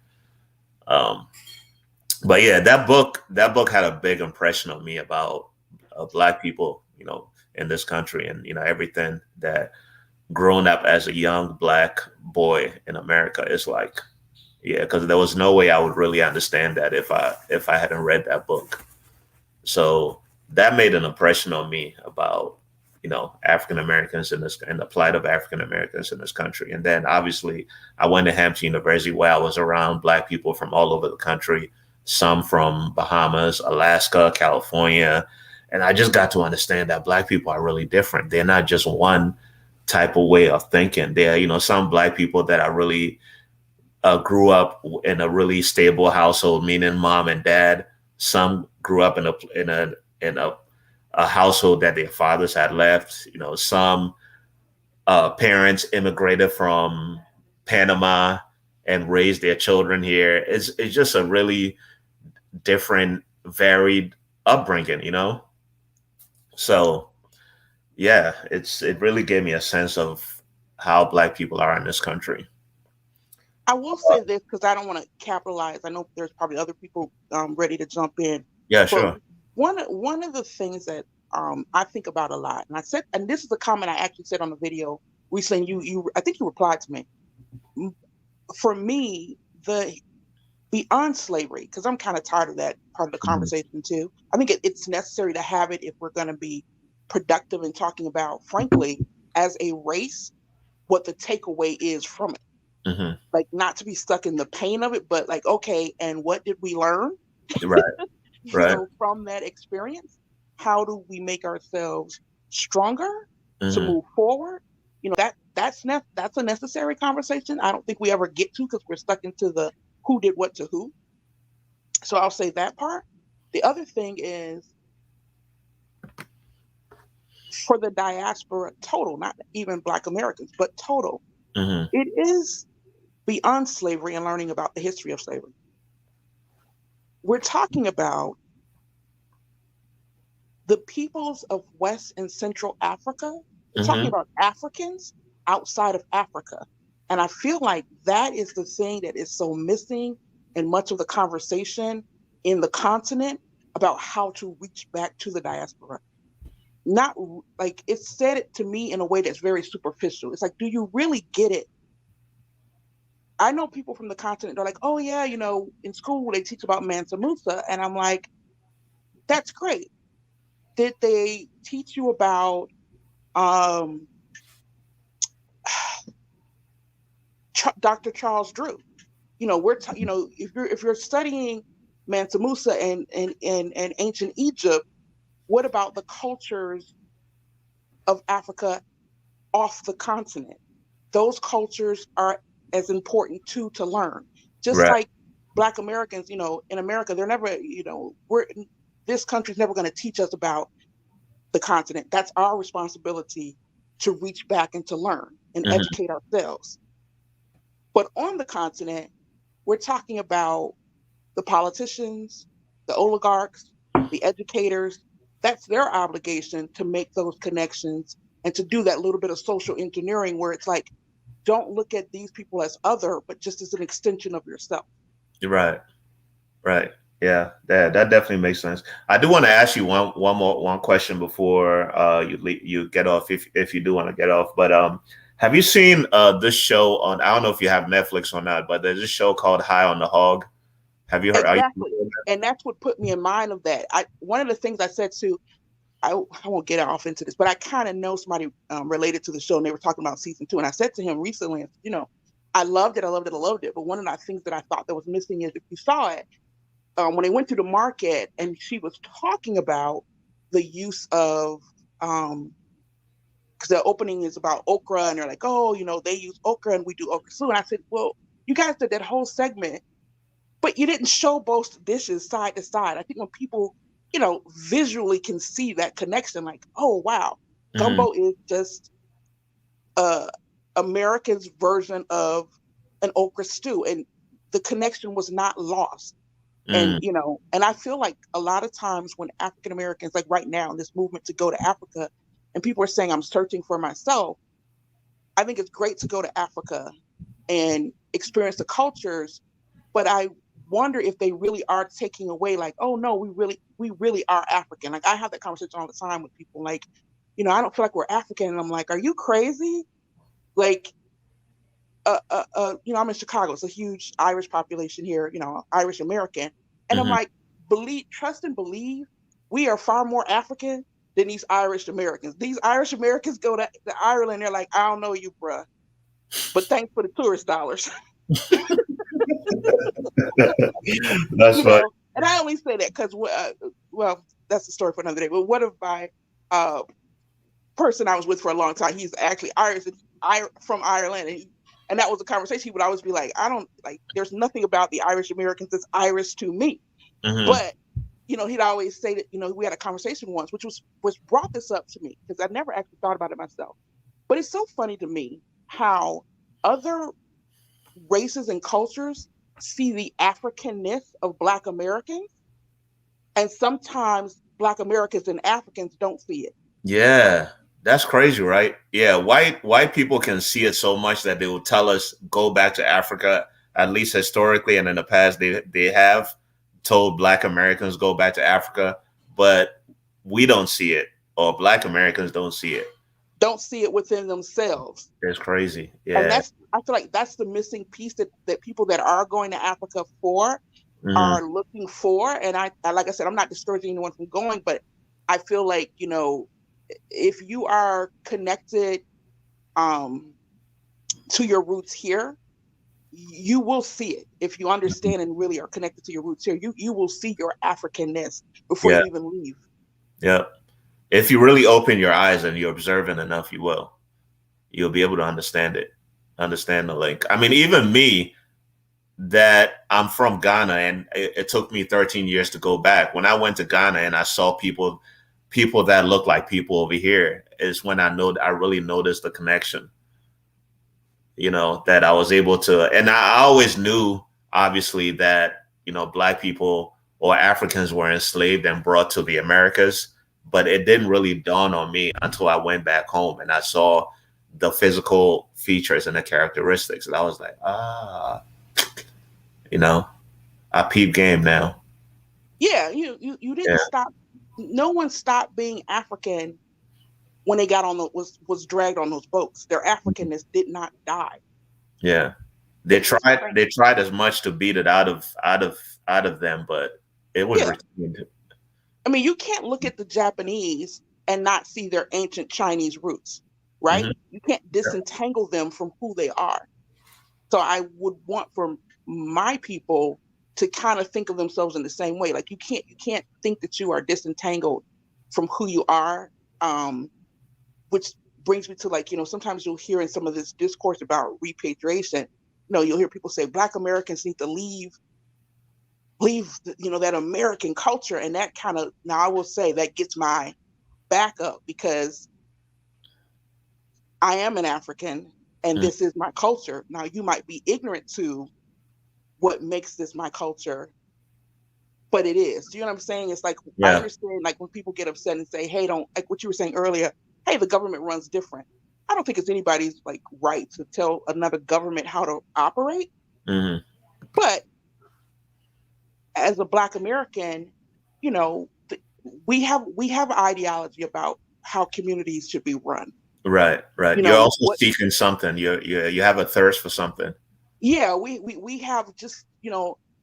Um, but yeah, that book had a big impression on me about Black people, in this country, and everything that growing up as a young black boy in America. It's like, yeah, because there was no way I would really understand that if I hadn't read that book. So that made an impression on me about, African Americans in this and the plight of African Americans in this country. And then obviously I went to Hampton University where I was around black people from all over the country, some from Bahamas, Alaska, California. And I just got to understand that black people are really different. They're not just one type of way of thinking. There are, some black people that are really grew up in a really stable household, meaning mom and dad. Some grew up in a household that their fathers had left. Some parents immigrated from Panama and raised their children here. It's just a really different, varied upbringing. So yeah, it really gave me a sense of how black people are in this country. I will say this because I don't want to capitalize. I know there's probably other people ready to jump in. Yeah, But sure. one of the things that I think about a lot, and I said, and this is a comment I actually said on the video recently. You I think you replied to me. For me, the beyond slavery, because I'm kind of tired of that part of the Mhm. conversation too. I think it's necessary to have it if we're going to be productive in talking about, frankly, as a race, what the takeaway is from it. Mhm. Like not to be stuck in the pain of it, but like, okay, and what did we learn? Right. Right. From that experience? How do we make ourselves stronger to Mhm. move forward? That's a necessary conversation. I don't think we ever get to because we're stuck into the who did what to who. So I'll say that part. The other thing is for the diaspora total, not even Black Americans, but total. Mhm. It is beyond slavery and learning about the history of slavery. We're talking about the peoples of West and Central Africa. We're talking Mhm. about Africans outside of Africa. And I feel like that is the thing that is so missing in much of the conversation in the continent about how to reach back to the diaspora. Not like it said it to me in a way that's very superficial. It's like, do you really get it? I know people from the continent, they're like, oh, yeah, in school they teach about Mansa Musa. And I'm like, that's great. Did they teach you about um, Dr. Charles Drew? If you're studying Mansa Musa and ancient Egypt, what about the cultures of Africa off the continent? Those cultures are as important too to learn. Just Right. like Black Americans, in America, they're never, we're this country's never going to teach us about the continent. That's our responsibility to reach back and to learn and Mhm. educate ourselves. But on the continent, we're talking about the politicians, the oligarchs, the educators. That's their obligation to make those connections and to do that little bit of social engineering where it's like, don't look at these people as other, but just as an extension of yourself. Right. Right. Yeah, that definitely makes sense. I do want to ask you one question before you get off, if you do want to get off. But have you seen this show on? I don't know if you have Netflix or not, but there's a show called High on the Hog. Have you heard? Are you Exactly. familiar with that? And that's what put me in mind of that. One of the things I said to I won't get off into this, but I kind of know somebody related to the show, and they were talking about season two. And I said to him recently, I loved it, I loved it, I loved it. But one of the things that I thought that was missing is if you saw it, when they went through the market, and she was talking about the use of because the opening is about okra, and they're like, oh, they use okra and we do okra stew. And I said, well, you guys did that whole segment, but you didn't show both dishes side to side. I think when people, visually can see that connection, like, oh wow, Hmm. gumbo is just uh America's version of an okra stew, and the connection was not lost. And Mm. and I feel like a lot of times when African Americans, like right now in this movement to go to Africa, and people are saying I'm searching for myself, I think it's great to go to Africa and experience the cultures, but I wonder if they really are taking away, like, oh no, we really are African. Like I have that conversation all the time with people, like, I don't feel like we're African, and I'm like, are you crazy? like, I'm in Chicago. It's a huge Irish population here, Irish American. And I'm Hmm. like, trust and believe we are far more African than these Irish Americans. These Irish Americans go to Ireland. They're like, I don't know you, bruh, but thanks for the tourist dollars. That's right. And I only say that because, well, that's a story for another day. But what if my uh, person I was with for a long time, he's actually Irish, from Ireland, and that was a conversation. He would always be like, I don't like. There's nothing about the Irish Americans that's Irish to me. Hmm. But he'd always say that. We had a conversation once, which brought this up to me because I never actually thought about it myself. But it's so funny to me how other races and cultures see the Africanness of Black Americans, and sometimes Black Americans and Africans don't see it. Yeah, that's crazy, right? Yeah, white people can see it so much that they will tell us go back to Africa. At least historically, and in the past, they have told Black Americans go back to Africa, but we don't see it, or Black Americans don't see it. Don't see it within themselves. It's crazy. And Yeah. I feel like that's the missing piece that people that are going to Africa for Hmm. are looking for. And like I said, I'm not discouraging anyone from going, but I feel like, if you are connected um, to your roots here, you will see it. If you understand and really are connected to your roots here, you will see your Africanness before Yeah. you even leave. Yeah. If you really open your eyes and you're observant enough, you will. You'll be able to understand it, understand the link. I mean, even me, that I'm from Ghana, and it took me 13 years to go back. When I went to Ghana and I saw people that look like people over here, is when I really noticed the connection. That I was able to, and I always knew, obviously, that Black people or Africans were enslaved and brought to the Americas, but it didn't really dawn on me until I went back home and I saw the physical features and the characteristics, and I was like, you know, I peep game now. Yeah, you Yeah, didn't stop. No one stopped being African when they got on was dragged on those boats. Their Africanness did not die. yeah. They It was tried. They trained. tried as much to beat it out of them, but it was Yeah, retained. I mean, you can't look at the Japanese and not see their ancient Chinese roots, right? Hmm. You can't disentangle them from who they are. So I would want for my people to kind of think of themselves in the same way. Like you can't think that you are disentangled from who you are. Which brings me to, like, sometimes you'll hear in some of this discourse about repatriation, you'll hear people say Black Americans need to leave that American culture, and that kind of, now I will say that gets my back up because I am an African and this is my culture. Now you might be ignorant to what makes this my culture, but it is. Do you know what I'm saying? It's like, I Yeah. understand, like, when people get upset and say, hey, don't, like what you were saying earlier, hey, the government runs different. I don't think it's anybody's like right to tell another government how to operate. Hmm. But as a Black American, you know, we have ideology about how communities should be run. Right. Right. You You're know also what? seeking something. You have a thirst for something. Yeah, we have just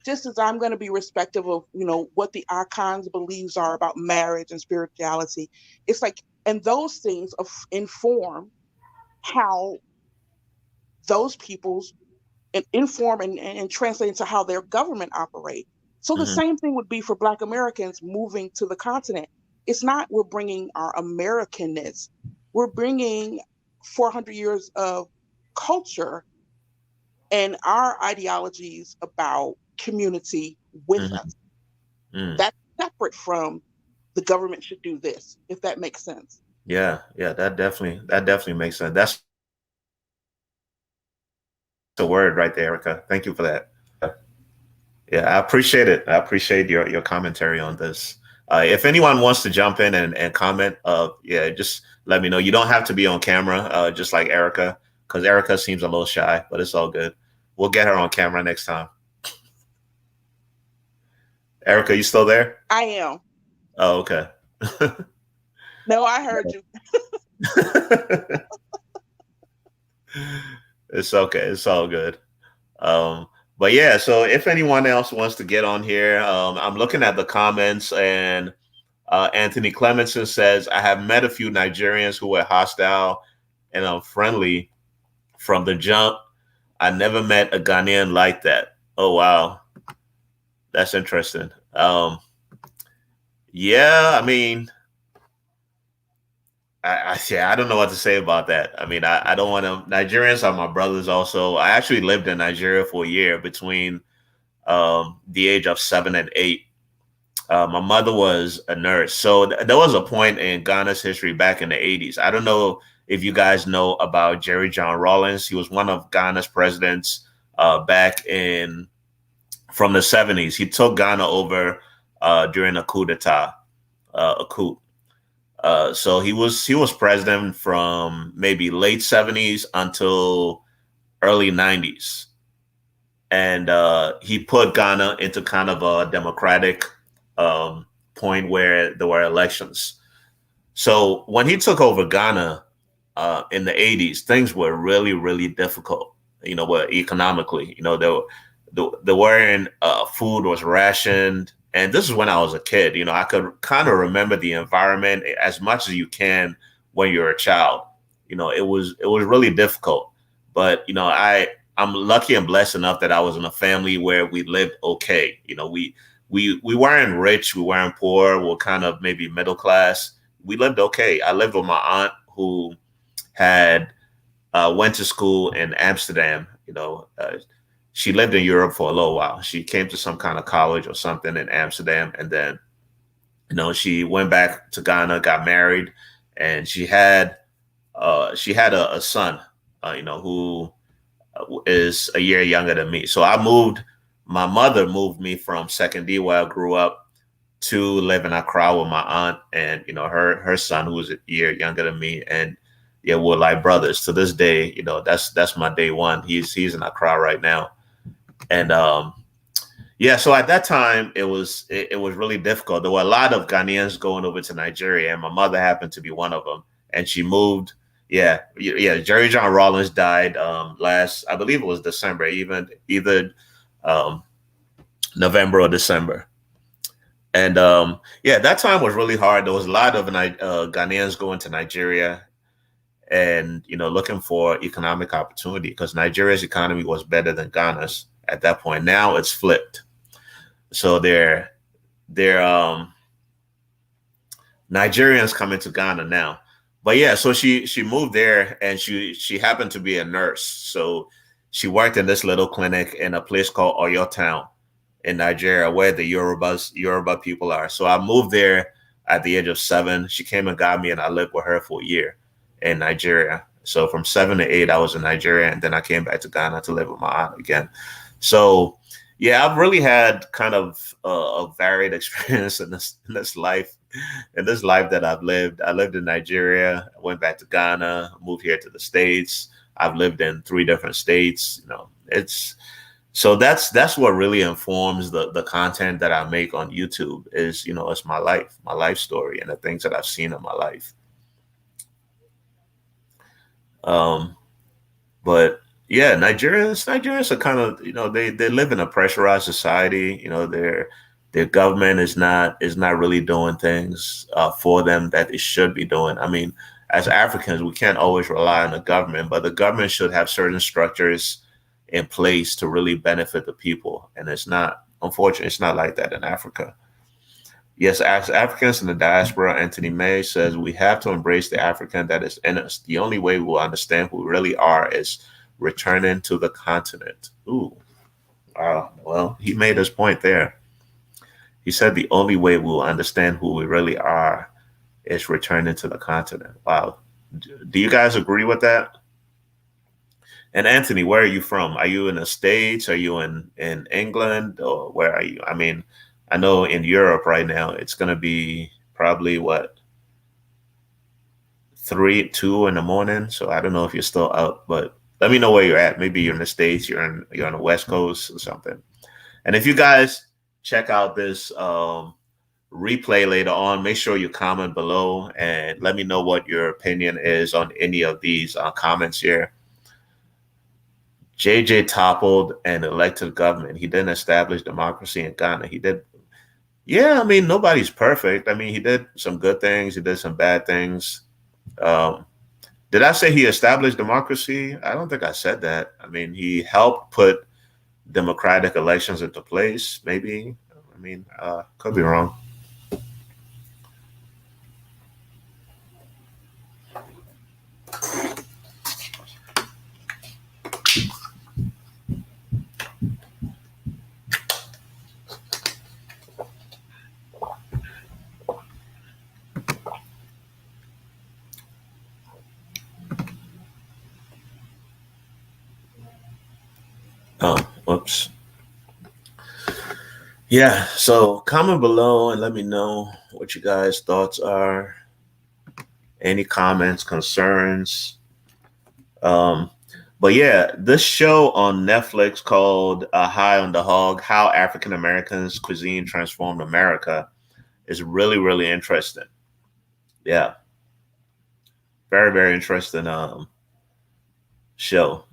as I'm going to be respectful of what the icons' beliefs are about marriage and spirituality. It's like, and those things inform how those people's and inform and translate into how their government operate. So the Hmm. same thing would be for Black Americans moving to the continent. It's not we're bringing our Americanness, we're bringing 400 years of culture and our ideologies about community with Hmm. us. Mm. That's separate from the government should do this, if that makes sense. Yeah. Yeah. That definitely makes sense. That's the word right there, Erica. Thank you for that. Yeah, I appreciate it. I appreciate your commentary on this. If anyone wants to jump in and comment, yeah, just let me know. You don't have to be on camera, just like Erica, because Erica seems a little shy, but it's all good. We'll get her on camera next time. Erica, you still there? I am. Oh, okay. No, I heard you. It's okay. It's all good. Um, but yeah, so if anyone else wants to get on here, I'm looking at the comments, and Anthony Clemenson says, I have met a few Nigerians who were hostile and unfriendly from the jump. I never met a Ghanaian like that. Oh, wow. That's interesting. Yeah, I mean, yeah, I don't know what to say about that. I mean, I don't want to. Nigerians are my brothers also. I actually lived in Nigeria for a year between the age of 7 and 8. My mother was a nurse. So there was a point in Ghana's history back in the 80s. I don't know if you guys know about Jerry John Rawlings. He was one of Ghana's presidents back in from the 70s. He took Ghana over during a coup d'etat, a coup. So he was president from maybe late 70s until early 90s, and he put Ghana into kind of a democratic point where there were elections. So when he took over Ghana in the 80s, things were really, really difficult. Were economically. The wearing food was rationed, and this is when I was a kid. I could kind of remember the environment as much as you can when you're a child. It was really difficult, but I'm lucky and blessed enough that I was in a family where we lived okay. We weren't rich, we weren't poor, we were kind of maybe middle class. We lived okay. I lived with my aunt who had went to school in Amsterdam. She lived in Europe for a little while. She came to some kind of college or something in Amsterdam, and then she went back to Ghana, got married, and she had a son, who is a year younger than me. So my mother moved me from Second D, where I grew up, to live in Accra with my aunt and her son, who was a year younger than me, and yeah, we're like brothers to this day. That's my day one. He's in Accra right now, and yeah. So at that time, it was really difficult. There were a lot of Ghanaians going over to Nigeria, and my mother happened to be one of them, and she moved. Yeah, yeah. Jerry John Rawlings died last, I believe it was December, either um, November or December. And yeah, that time was really hard. There was a lot of Ghanaians going to Nigeria and looking for economic opportunity because Nigeria's economy was better than Ghana's at that point. Now it's flipped. So they're Nigerians coming to Ghana now. But yeah, so she moved there, and she happened to be a nurse. So she worked in this little clinic in a place called Oyo Town in Nigeria, where the Yoruba people are. So I moved there at the age of 7. She came and got me, and I lived with her for a year in Nigeria. So from 7 to 8, I was in Nigeria, and then I came back to Ghana to live with my aunt again. So yeah, I've really had kind of a varied experience in this life. In this life that I've lived, I lived in Nigeria, I went back to Ghana, moved here to the States. I've lived in 3 different states. It's so that's what really informs the content that I make on YouTube is, it's my life story and the things that I've seen in my life. Um, but yeah, Nigerians are kind of, they live in a pressurized society. Their government is not really doing things for them that it should be doing. I mean, as Africans, we can't always rely on the government, but the government should have certain structures in place to really benefit the people. And it's not, unfortunately, it's not like that in Africa. Yes, as Africans in the diaspora, Anthony May says we have to embrace the African that is in us. The only way we'll understand who we really are is returning to the continent. Ooh, wow. Well, he made his point there. He said the only way we'll understand who we really are is returning to the continent. Wow. Do you guys agree with that? And Anthony, where are you from? Are you in the States? Are you in England? Or where are you? I mean, I know in Europe right now it's gonna be probably what, 2 in the morning. So I don't know if you're still up, but let me know where you're at. Maybe you're in the States, you're on the West Coast or something. And if you guys check out this replay later on, make sure you comment below and let me know what your opinion is on any of these comments here. JJ toppled and elected government. He didn't establish democracy in Ghana. He did. Yeah, I mean, nobody's perfect. I mean, he did some good things. He did some bad things. Um, did I say he established democracy? I don't think I said that. I mean, he helped put democratic elections into place. Maybe. I mean, could be wrong. Oh, whoops. Yeah, so comment below and let me know what you guys' thoughts are. Any comments, concerns. Um, but yeah, this show on Netflix called High on the Hog, How African Americans Cuisine Transformed America is really, really interesting. Yeah, very, very interesting show.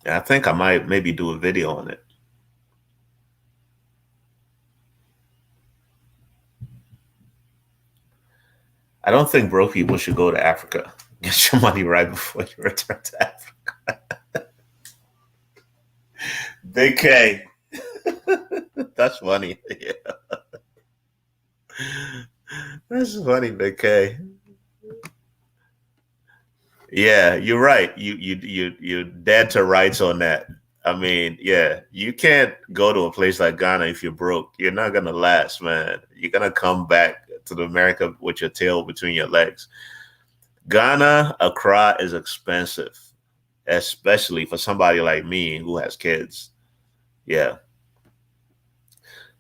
Yeah, I think I might maybe do a video on it. I don't think broke people should go to Africa. Get your money right before you return to Africa. Big K. That's funny. Yeah. That's funny, Big K. Yeah, you're right. You're dead to rights on that. I mean, yeah, you can't go to a place like Ghana if you're broke. You're not gonna last, man. You're gonna come back to the America with your tail between your legs. Ghana, Accra is expensive, especially for somebody like me who has kids. Yeah.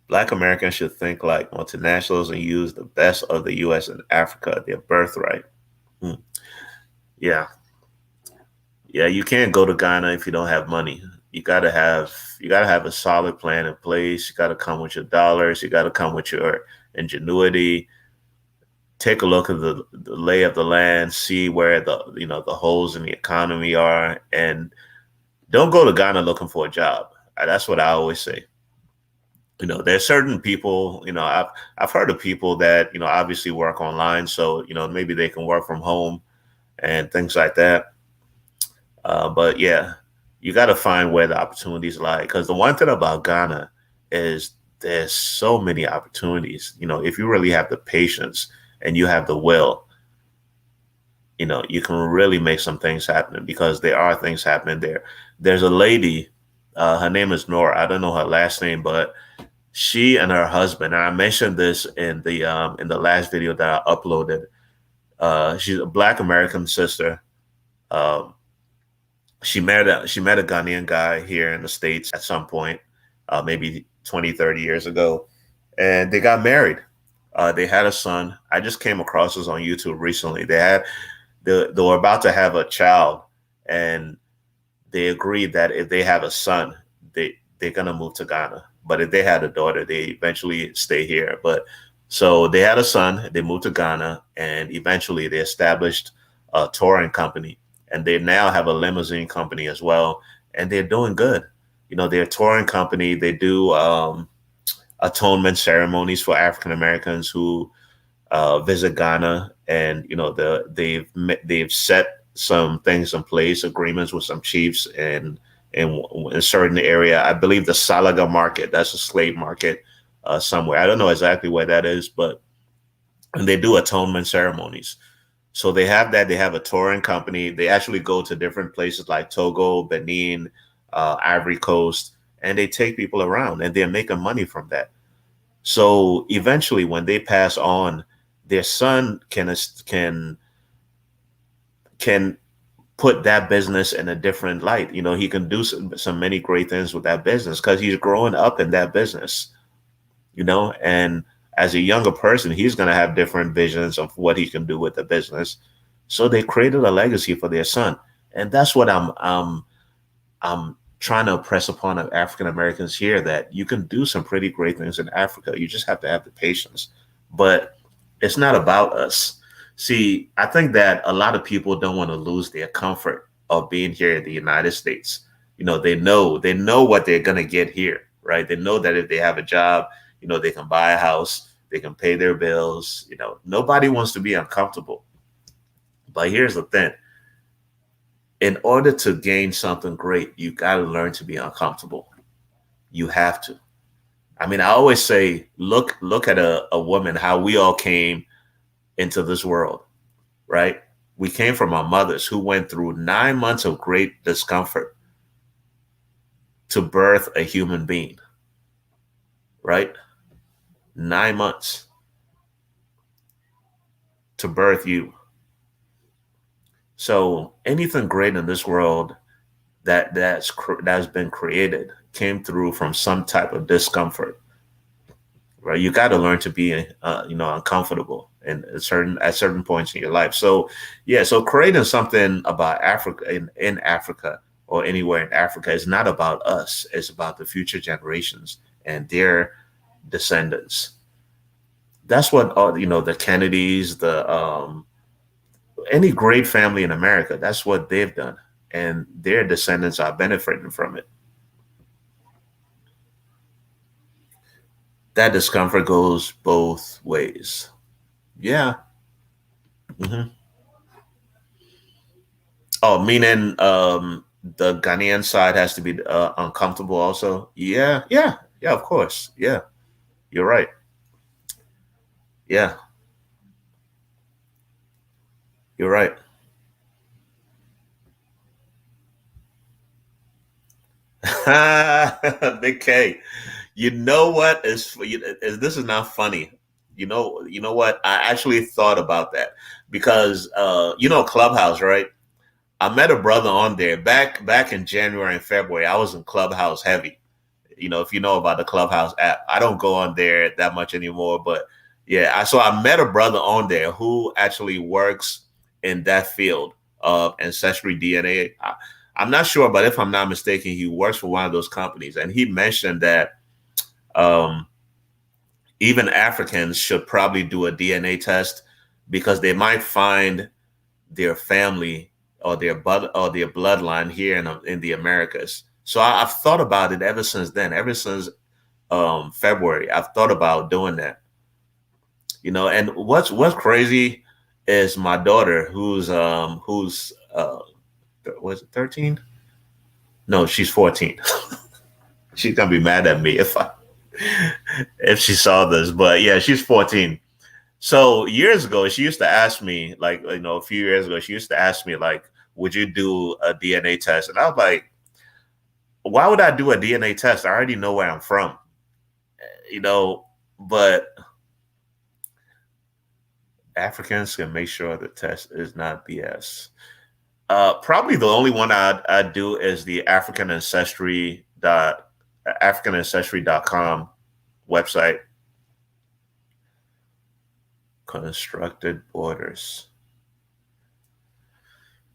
Black Americans should think like multinationals and use the best of the US and Africa, their birthright. Hmm. Yeah. Yeah, you can't go to Ghana if you don't have money. You gotta have a solid plan in place. You gotta come with your dollars. You gotta come with your ingenuity. Take a look at the lay of the land, see where the holes in the economy are, and don't go to Ghana looking for a job. That's what I always say. There's certain people. I've heard of people that obviously work online, so maybe they can work from home and things like that. But yeah, you got to find where the opportunities lie. Because the one thing about Ghana is there's so many opportunities. If you really have the patience and you have the will, you can really make some things happen because there are things happening there. There's a lady, her name is Nora. I don't know her last name, but she and her husband, and I mentioned this in the last video that I uploaded. She's a Black American sister. Um, she met a Ghanaian guy here in the States at some point, maybe 20, 30 years ago, and they got married. They had a son. I just came across this on YouTube recently. They were about to have a child, and they agreed that if they have a son, they're gonna move to Ghana. But if they had a daughter, they eventually stay here. But so they had a son, they moved to Ghana, and eventually they established a touring company, and they now have a limousine company as well, and they're doing good. They're a touring company. They do atonement ceremonies for African Americans who visit Ghana, and they've set some things in place, agreements with some chiefs, and in a certain area. I believe the Salaga market, that's a slave market somewhere. I don't know exactly where that is, but and they do atonement ceremonies. So they have that. They have a touring company. They actually go to different places like Togo, Benin, Ivory Coast, and they take people around, and they're making money from that. So eventually, when they pass on, their son can put that business in a different light. He can do some many great things with that business because he's growing up in that business. And as a younger person, he's going to have different visions of what he can do with the business. So they created a legacy for their son, and that's what I'm trying to impress upon African Americans here, that you can do some pretty great things in Africa. You just have to have the patience. But it's not about us. See, I think that a lot of people don't want to lose their comfort of being here in the United States. they know what they're gonna get here, right? They know that if they have a job, they can buy a house, they can pay their bills. Nobody wants to be uncomfortable. But here's the thing: in order to gain something great, you got to learn to be uncomfortable. You have to. I mean, I always say, look at a woman, how we all came into this world, right? We came from our mothers who went through 9 months of great discomfort to birth a human being, right? 9 months to birth you. So anything great in this world that's been created came through from some type of discomfort, right? You got to learn to be, uncomfortable at certain points in your life. So, yeah, so creating something about Africa in Africa or anywhere in Africa is not about us. It's about the future generations and their descendants. That's what the Kennedys, the any great family in America. That's what they've done, and their descendants are benefiting from it. That discomfort goes both ways. Yeah. hmm Oh, meaning the Ghanaian side has to be uncomfortable also. Yeah, yeah, yeah. Of course. Yeah, you're right. Yeah, you're right. Big K. You know what this is not funny. You know what? I actually thought about that because Clubhouse, right? I met a brother on there back in January and February. I was in Clubhouse heavy. If you know about the Clubhouse app, I don't go on there that much anymore. But yeah, I met a brother on there who actually works in that field of ancestry DNA. I'm not sure, but if I'm not mistaken, he works for one of those companies, and he mentioned that um, even Africans should probably do a DNA test because they might find their family or their bloodline here in the Americas. So I've thought about it ever since then. Ever since February, I've thought about doing that. And what's crazy is my daughter, who's was it 13? No, she's 14. She's gonna be mad at me if she saw this, but yeah, she's 14. So years ago, she used to ask me, like, a few years ago, she used to ask me, like, would you do a DNA test? And I was like, why would I do a DNA test? I already know where I'm from, you know, but Africans can make sure the test is not BS. Probably the only one I'd do is the AfricanAncestry.com website. Constructed borders.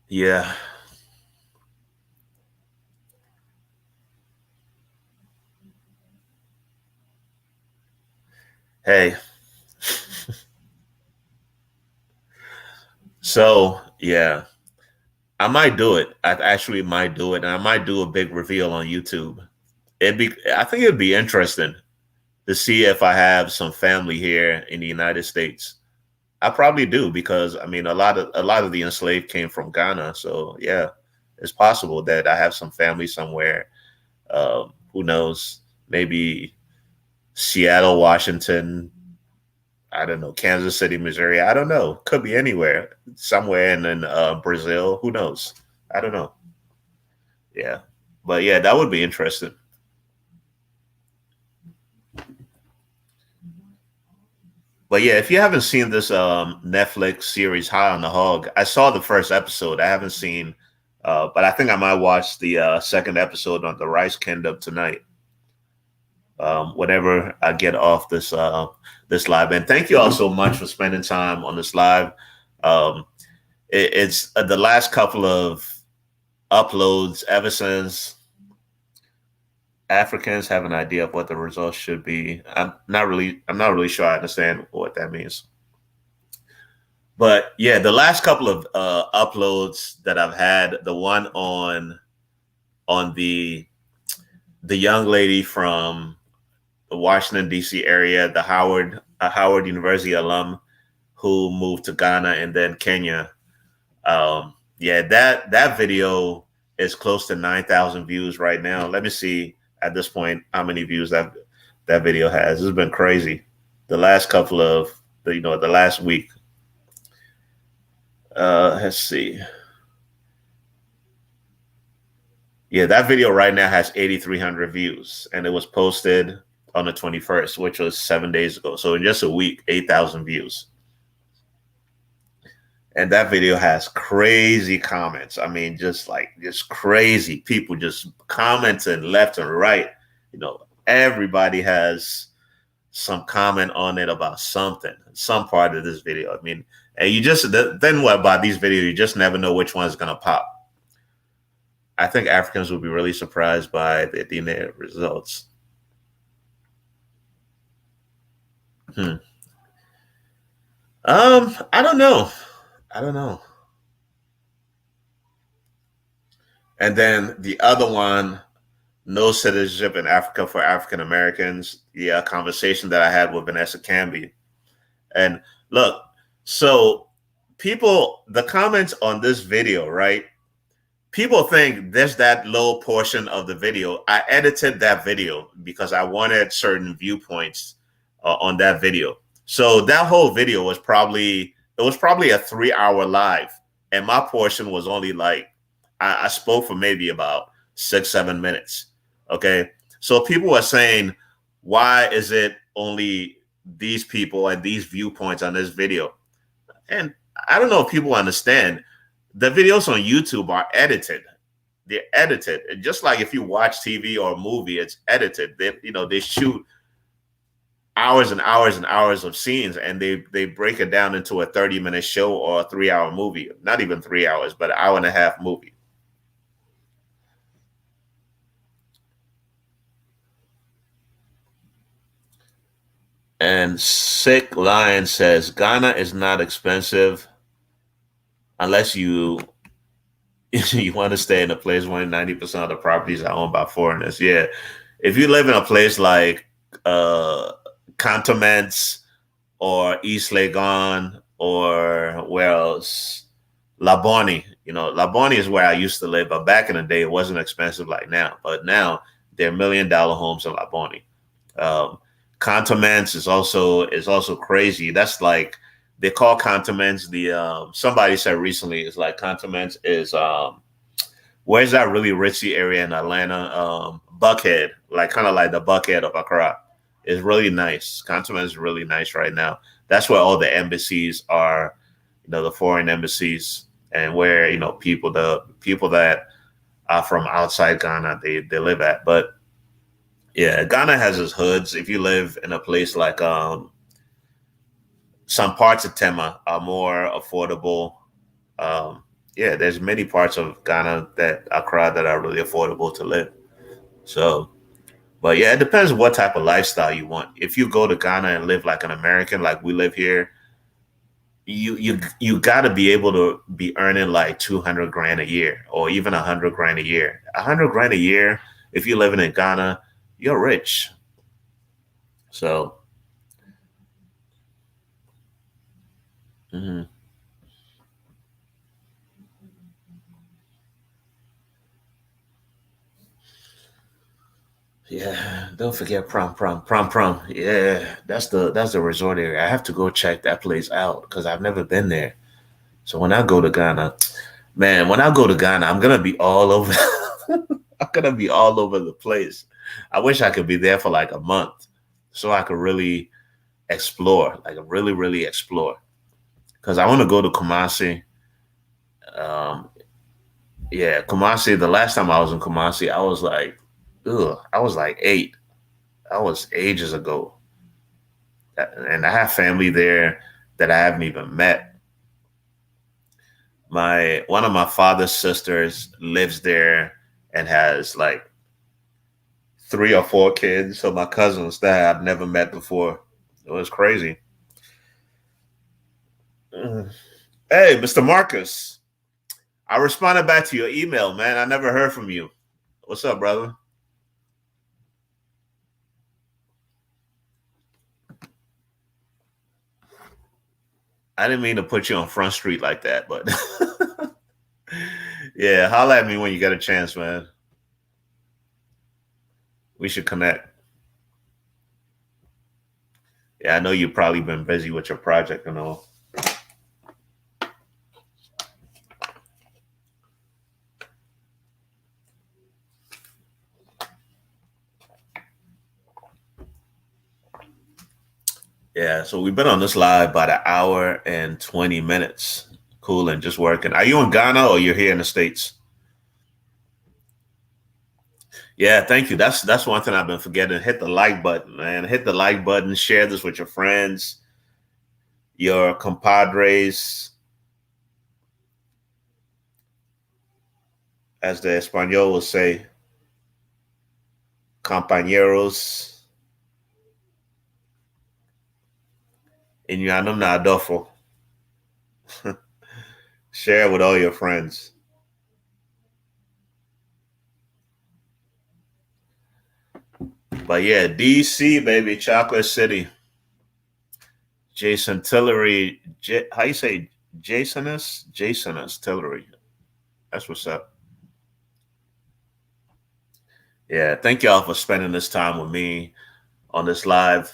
Yeah. Hey. So yeah, I might do it. I actually might do it, and I might do a big reveal on YouTube. I think it'd be interesting to see if I have some family here in the United States. I probably do because I mean a lot of the enslaved came from Ghana. So yeah, it's possible that I have some family somewhere. Who knows? Maybe Seattle, Washington. I don't know, Kansas City, Missouri. I don't know. Could be anywhere, somewhere in Brazil. Who knows? I don't know. Yeah, but yeah, that would be interesting. But yeah, if you haven't seen this Netflix series High on the Hog, I saw the first episode. I haven't seen, but I think I might watch the second episode on the Rice Kingdom tonight. Whenever I get off this live, and thank you all so much for spending time on this live. Um, it's the last couple of uploads ever since Africans have an idea of what the results should be. I'm not really sure I understand what that means. But yeah, the last couple of uploads that I've had, the one on on the young lady from the Washington D.C. area, the Howard University alum who moved to Ghana and then Kenya. Yeah, that video is close to 9,000 views right now. Let me see at this point how many views that video has. It's been crazy. The last couple of the last week. Let's see. Yeah, that video right now has 8,300 views, and it was posted on the 21st, which was 7 days ago. So in just a week, 8,000 views. And that video has crazy comments. I mean, just crazy people just commenting left and right. Everybody has some comment on it about something, some part of this video. I mean, and you just, then what about these videos? You just never know which one's going to pop. I think Africans will be really surprised by the DNA results. I don't know. And then the other one, no citizenship in Africa for African Americans. Yeah, conversation that I had with Vanessa Camby. And look, so the comments on this video, right? People think there's that low portion of the video. I edited that video because I wanted certain viewpoints on that video. So that whole video was probably a 3-hour live, and my portion was only like I spoke for maybe about 6-7 minutes. Okay, so people are saying, why is it only these people and these viewpoints on this video? And I don't know if people understand. The videos on YouTube are edited. They're edited. And just like if you watch TV or a movie, it's edited. They shoot hours and hours and hours of scenes, and they break it down into a 30-minute show or a 3-hour movie. Not even 3 hours, but an hour and a half movie. And Sick Lion says, Ghana is not expensive unless you want to stay in a place where 90% of the properties are owned by foreigners. Yeah. If you live in a place like Cantonments or East Legon or where else? Labone. Labone is where I used to live, but back in the day, it wasn't expensive like now. But now they're $1 million homes in Labone. Cantonments is also crazy. That's like, they call Cantonments somebody said recently, it's like Cantonments is where's that really ritzy area in Atlanta? Buckhead, like kind of like the Buckhead of Accra. Is really nice. Cantonments is really nice right now. That's where all the embassies are, the foreign embassies, and where people that are from outside Ghana they live at. But yeah, Ghana has its hoods. If you live in a place like some parts of Tema are more affordable. Yeah, there's many parts of Ghana Accra that are really affordable to live. So, but yeah, it depends what type of lifestyle you want. If you go to Ghana and live like an American, like we live here, you got to be able to be earning like 200 grand a year, or even 100 grand a year. 100 grand a year, if you're living in Ghana, you're rich. So. Mm-hmm. Yeah, don't forget prom. Yeah, that's the resort area. I have to go check that place out because I've never been there. So when I go to Ghana, man, I'm gonna be all over. I'm gonna be all over the place. I wish I could be there for like a month so I could really explore, like really, really explore. Because I want to go to Kumasi. Um, yeah, Kumasi. The last time I was in Kumasi, I was like, ugh, I was like 8. That was ages ago. And I have family there that I haven't even met. One of my father's sisters lives there and has like 3 or 4 kids. So my cousins that I've never met before. It was crazy. Hey, Mr. Marcus, I responded back to your email, man. I never heard from you. What's up, brother? I didn't mean to put you on Front Street like that, but yeah, holla at me when you get a chance, man. We should connect. Yeah, I know you've probably been busy with your project and all. Yeah, so we've been on this live about an hour and 20 minutes. Cool, and just working. Are you in Ghana or you're here in the States? Yeah, thank you. That's one thing I've been forgetting. Hit the like button, man. Hit the like button. Share this with your friends, your compadres, as the Espanol will say, compañeros. Inyanum na adofo. Share with all your friends. But yeah, DC, baby, Chocolate City. Jason Tillery. How you say Jasonus? Jasonus Tillery. That's what's up. Yeah, thank y'all for spending this time with me on this live.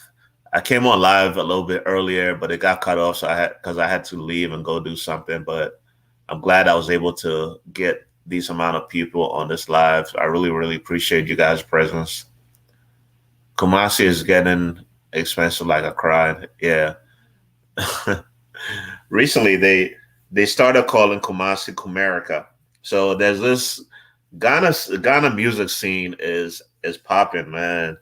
I came on live a little bit earlier, but it got cut off, so I had to leave and go do something. But I'm glad I was able to get these amount of people on this live. I really, really appreciate you guys' presence. Kumasi is getting expensive like a cried. Yeah. Recently, they started calling Kumasi Kumerica. So there's this Ghana music scene is popping, man.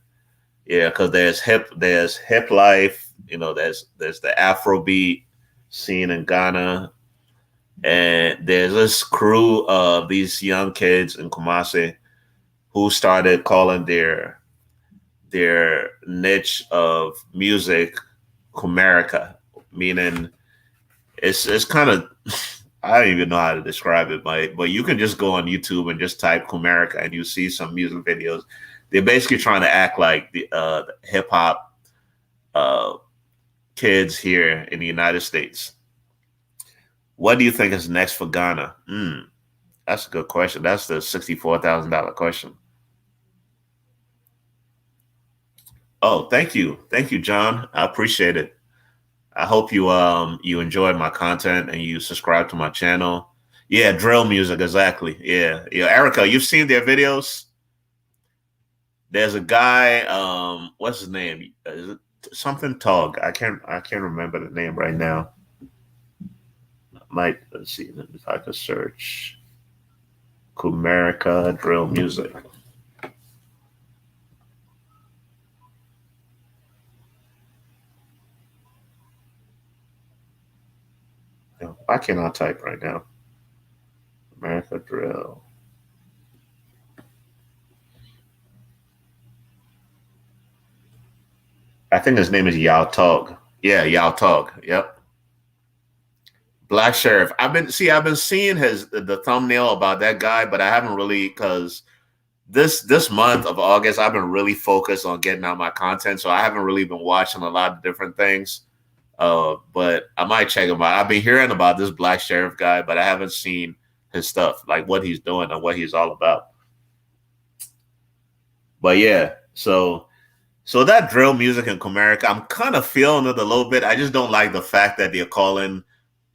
Yeah, because there's hip life. You know, there's the Afrobeat scene in Ghana, and there's this crew of these young kids in Kumasi who started calling their niche of music Kumerica, meaning it's kind of I don't even know how to describe it, but you can just go on YouTube and just type Kumerica and you see some music videos. They're basically trying to act like the hip hop uh, kids here in the United States. What do you think is next for Ghana? That's a good question. That's the $64,000 question. Oh, thank you, John. I appreciate it. I hope you enjoyed my content and you subscribe to my channel. Yeah, drill music, exactly. Yeah, yeah. Erica, you've seen their videos. There's a guy. What's his name? Is it something Tog? I can't remember the name right now. Might let's see if I could search Kumerica drill music. No, I cannot type right now. America drill. I think his name is Yao Tog. Yeah, Yao Tog. Yep. Black Sheriff. I've been seeing the thumbnail about that guy, but I haven't really because this month of August I've been really focused on getting out my content, so I haven't really been watching a lot of different things. But I might check him out. I've been hearing about this Black Sheriff guy, but I haven't seen his stuff, like what he's doing and what he's all about. But yeah, so that drill music in Comerica, I'm kind of feeling it a little bit. I just don't like the fact that they're calling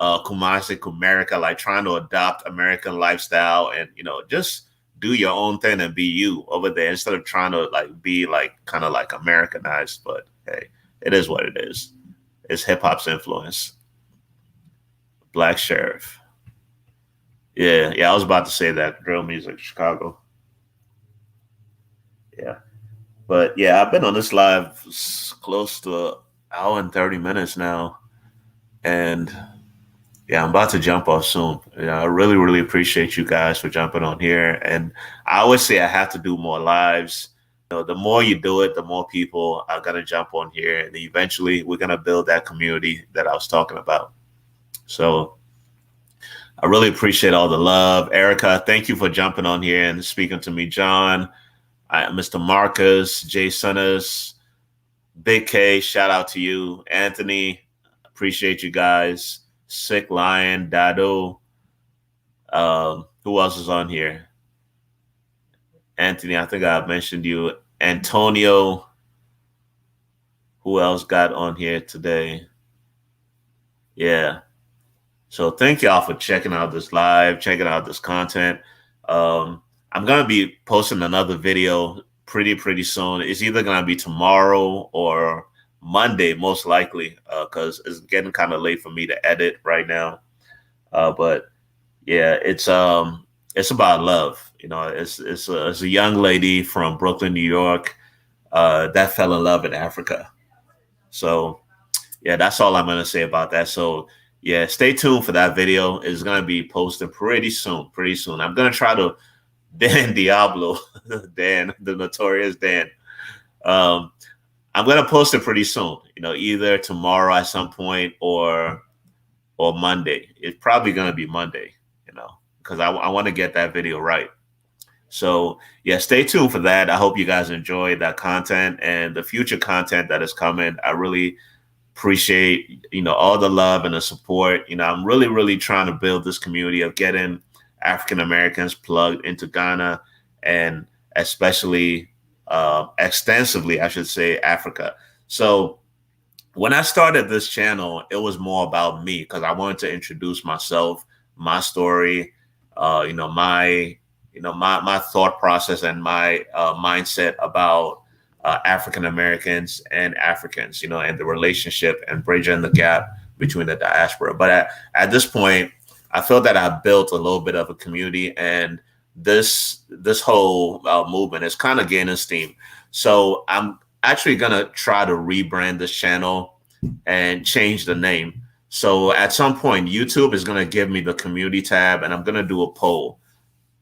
Kumasi Kumerica, like trying to adopt American lifestyle and just do your own thing and be you over there instead of trying to like be like kind of like Americanized. But hey, it is what it is. It's hip hop's influence. Black Sheriff. Yeah, yeah. I was about to say that drill music, Chicago. Yeah. But yeah, I've been on this live close to an hour and 30 minutes now. And yeah, I'm about to jump off soon. Yeah, I really, really appreciate you guys for jumping on here. And I always say I have to do more lives. The more you do it, the more people are gonna jump on here, and eventually we're gonna build that community that I was talking about. So I really appreciate all the love. Erica, thank you for jumping on here and speaking to me. John, Mr. Marcus, Jay Sunners, Big K, shout out to you. Anthony, appreciate you guys. Sick Lion, Dado. Who else is on here? Anthony, I think I mentioned you. Antonio. Who else got on here today? Yeah. So thank y'all for checking out this live, checking out this content. I'm gonna be posting another video pretty soon. It's either gonna be tomorrow or Monday, most likely, because it's getting kind of late for me to edit right now. But yeah, it's about love. You know, it's a young lady from Brooklyn, New York, that fell in love in Africa. So yeah, that's all I'm gonna say about that. So yeah, stay tuned for that video. It's gonna be posted pretty soon. Pretty soon. I'm gonna try to Dan Diablo, Dan, the notorious Dan. Um, I'm gonna post it pretty soon. You know, either tomorrow at some point or Monday. It's probably gonna be Monday. You know, because I want to get that video right. So yeah, stay tuned for that. I hope you guys enjoy that content and the future content that is coming. I really appreciate all the love and the support. I'm really trying to build this community of getting African Americans plugged into Ghana, and especially extensively, I should say, Africa. So when I started this channel, it was more about me because I wanted to introduce myself, my story, my thought process and my mindset about African Americans and Africans, and the relationship and bridging the gap between the diaspora. But at this point, I feel that I built a little bit of a community, and this whole movement is kind of gaining steam. So I'm actually gonna try to rebrand this channel and change the name. So at some point, YouTube is gonna give me the community tab, and I'm gonna do a poll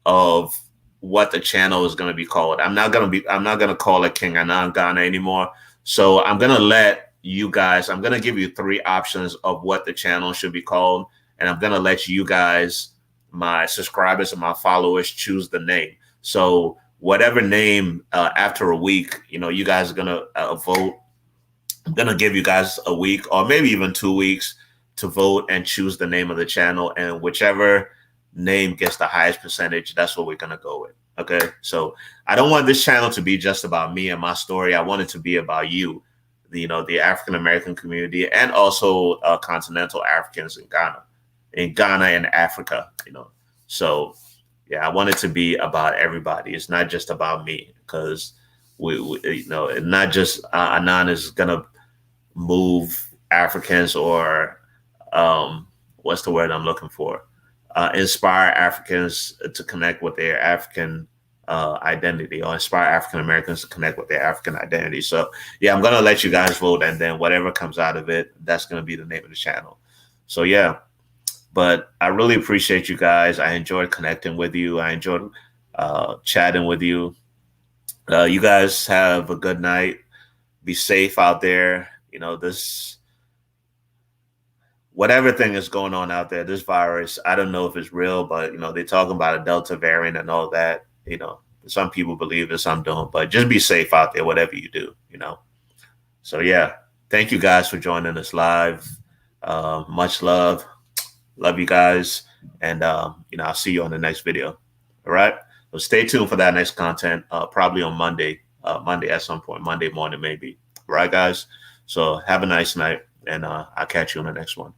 of what the channel is going to be called. I'm not going to call it King Anan Ghana anymore. So I'm going to give you three options of what the channel should be called. And I'm going to let you guys, my subscribers and my followers, choose the name. So whatever name, after a week, you guys are going to vote. I'm going to give you guys a week or maybe even 2 weeks to vote and choose the name of the channel. And whichever name gets the highest percentage, that's what we're going to go with. Okay. So I don't want this channel to be just about me and my story. I want it to be about you, the African American community, and also continental Africans in Ghana and Africa, So yeah, I want it to be about everybody. It's not just about me, because we not just Anan is going to move Africans or what's the word I'm looking for? Inspire Africans to connect with their African identity, or inspire African Americans to connect with their African identity. So yeah, I'm going to let you guys vote, and then whatever comes out of it, that's going to be the name of the channel. So yeah, but I really appreciate you guys. I enjoyed connecting with you. I enjoyed chatting with you. You guys have a good night. Be safe out there. Whatever thing is going on out there, this virus, I don't know if it's real, but they're talking about a Delta variant and all that. Some people believe it, some don't, but just be safe out there, whatever you do. So yeah, thank you guys for joining us live. Much love you guys, and I'll see you on the next video. All right, so stay tuned for that next content, probably on Monday at some point, Monday morning maybe. All right, guys, so have a nice night, and I'll catch you on the next one.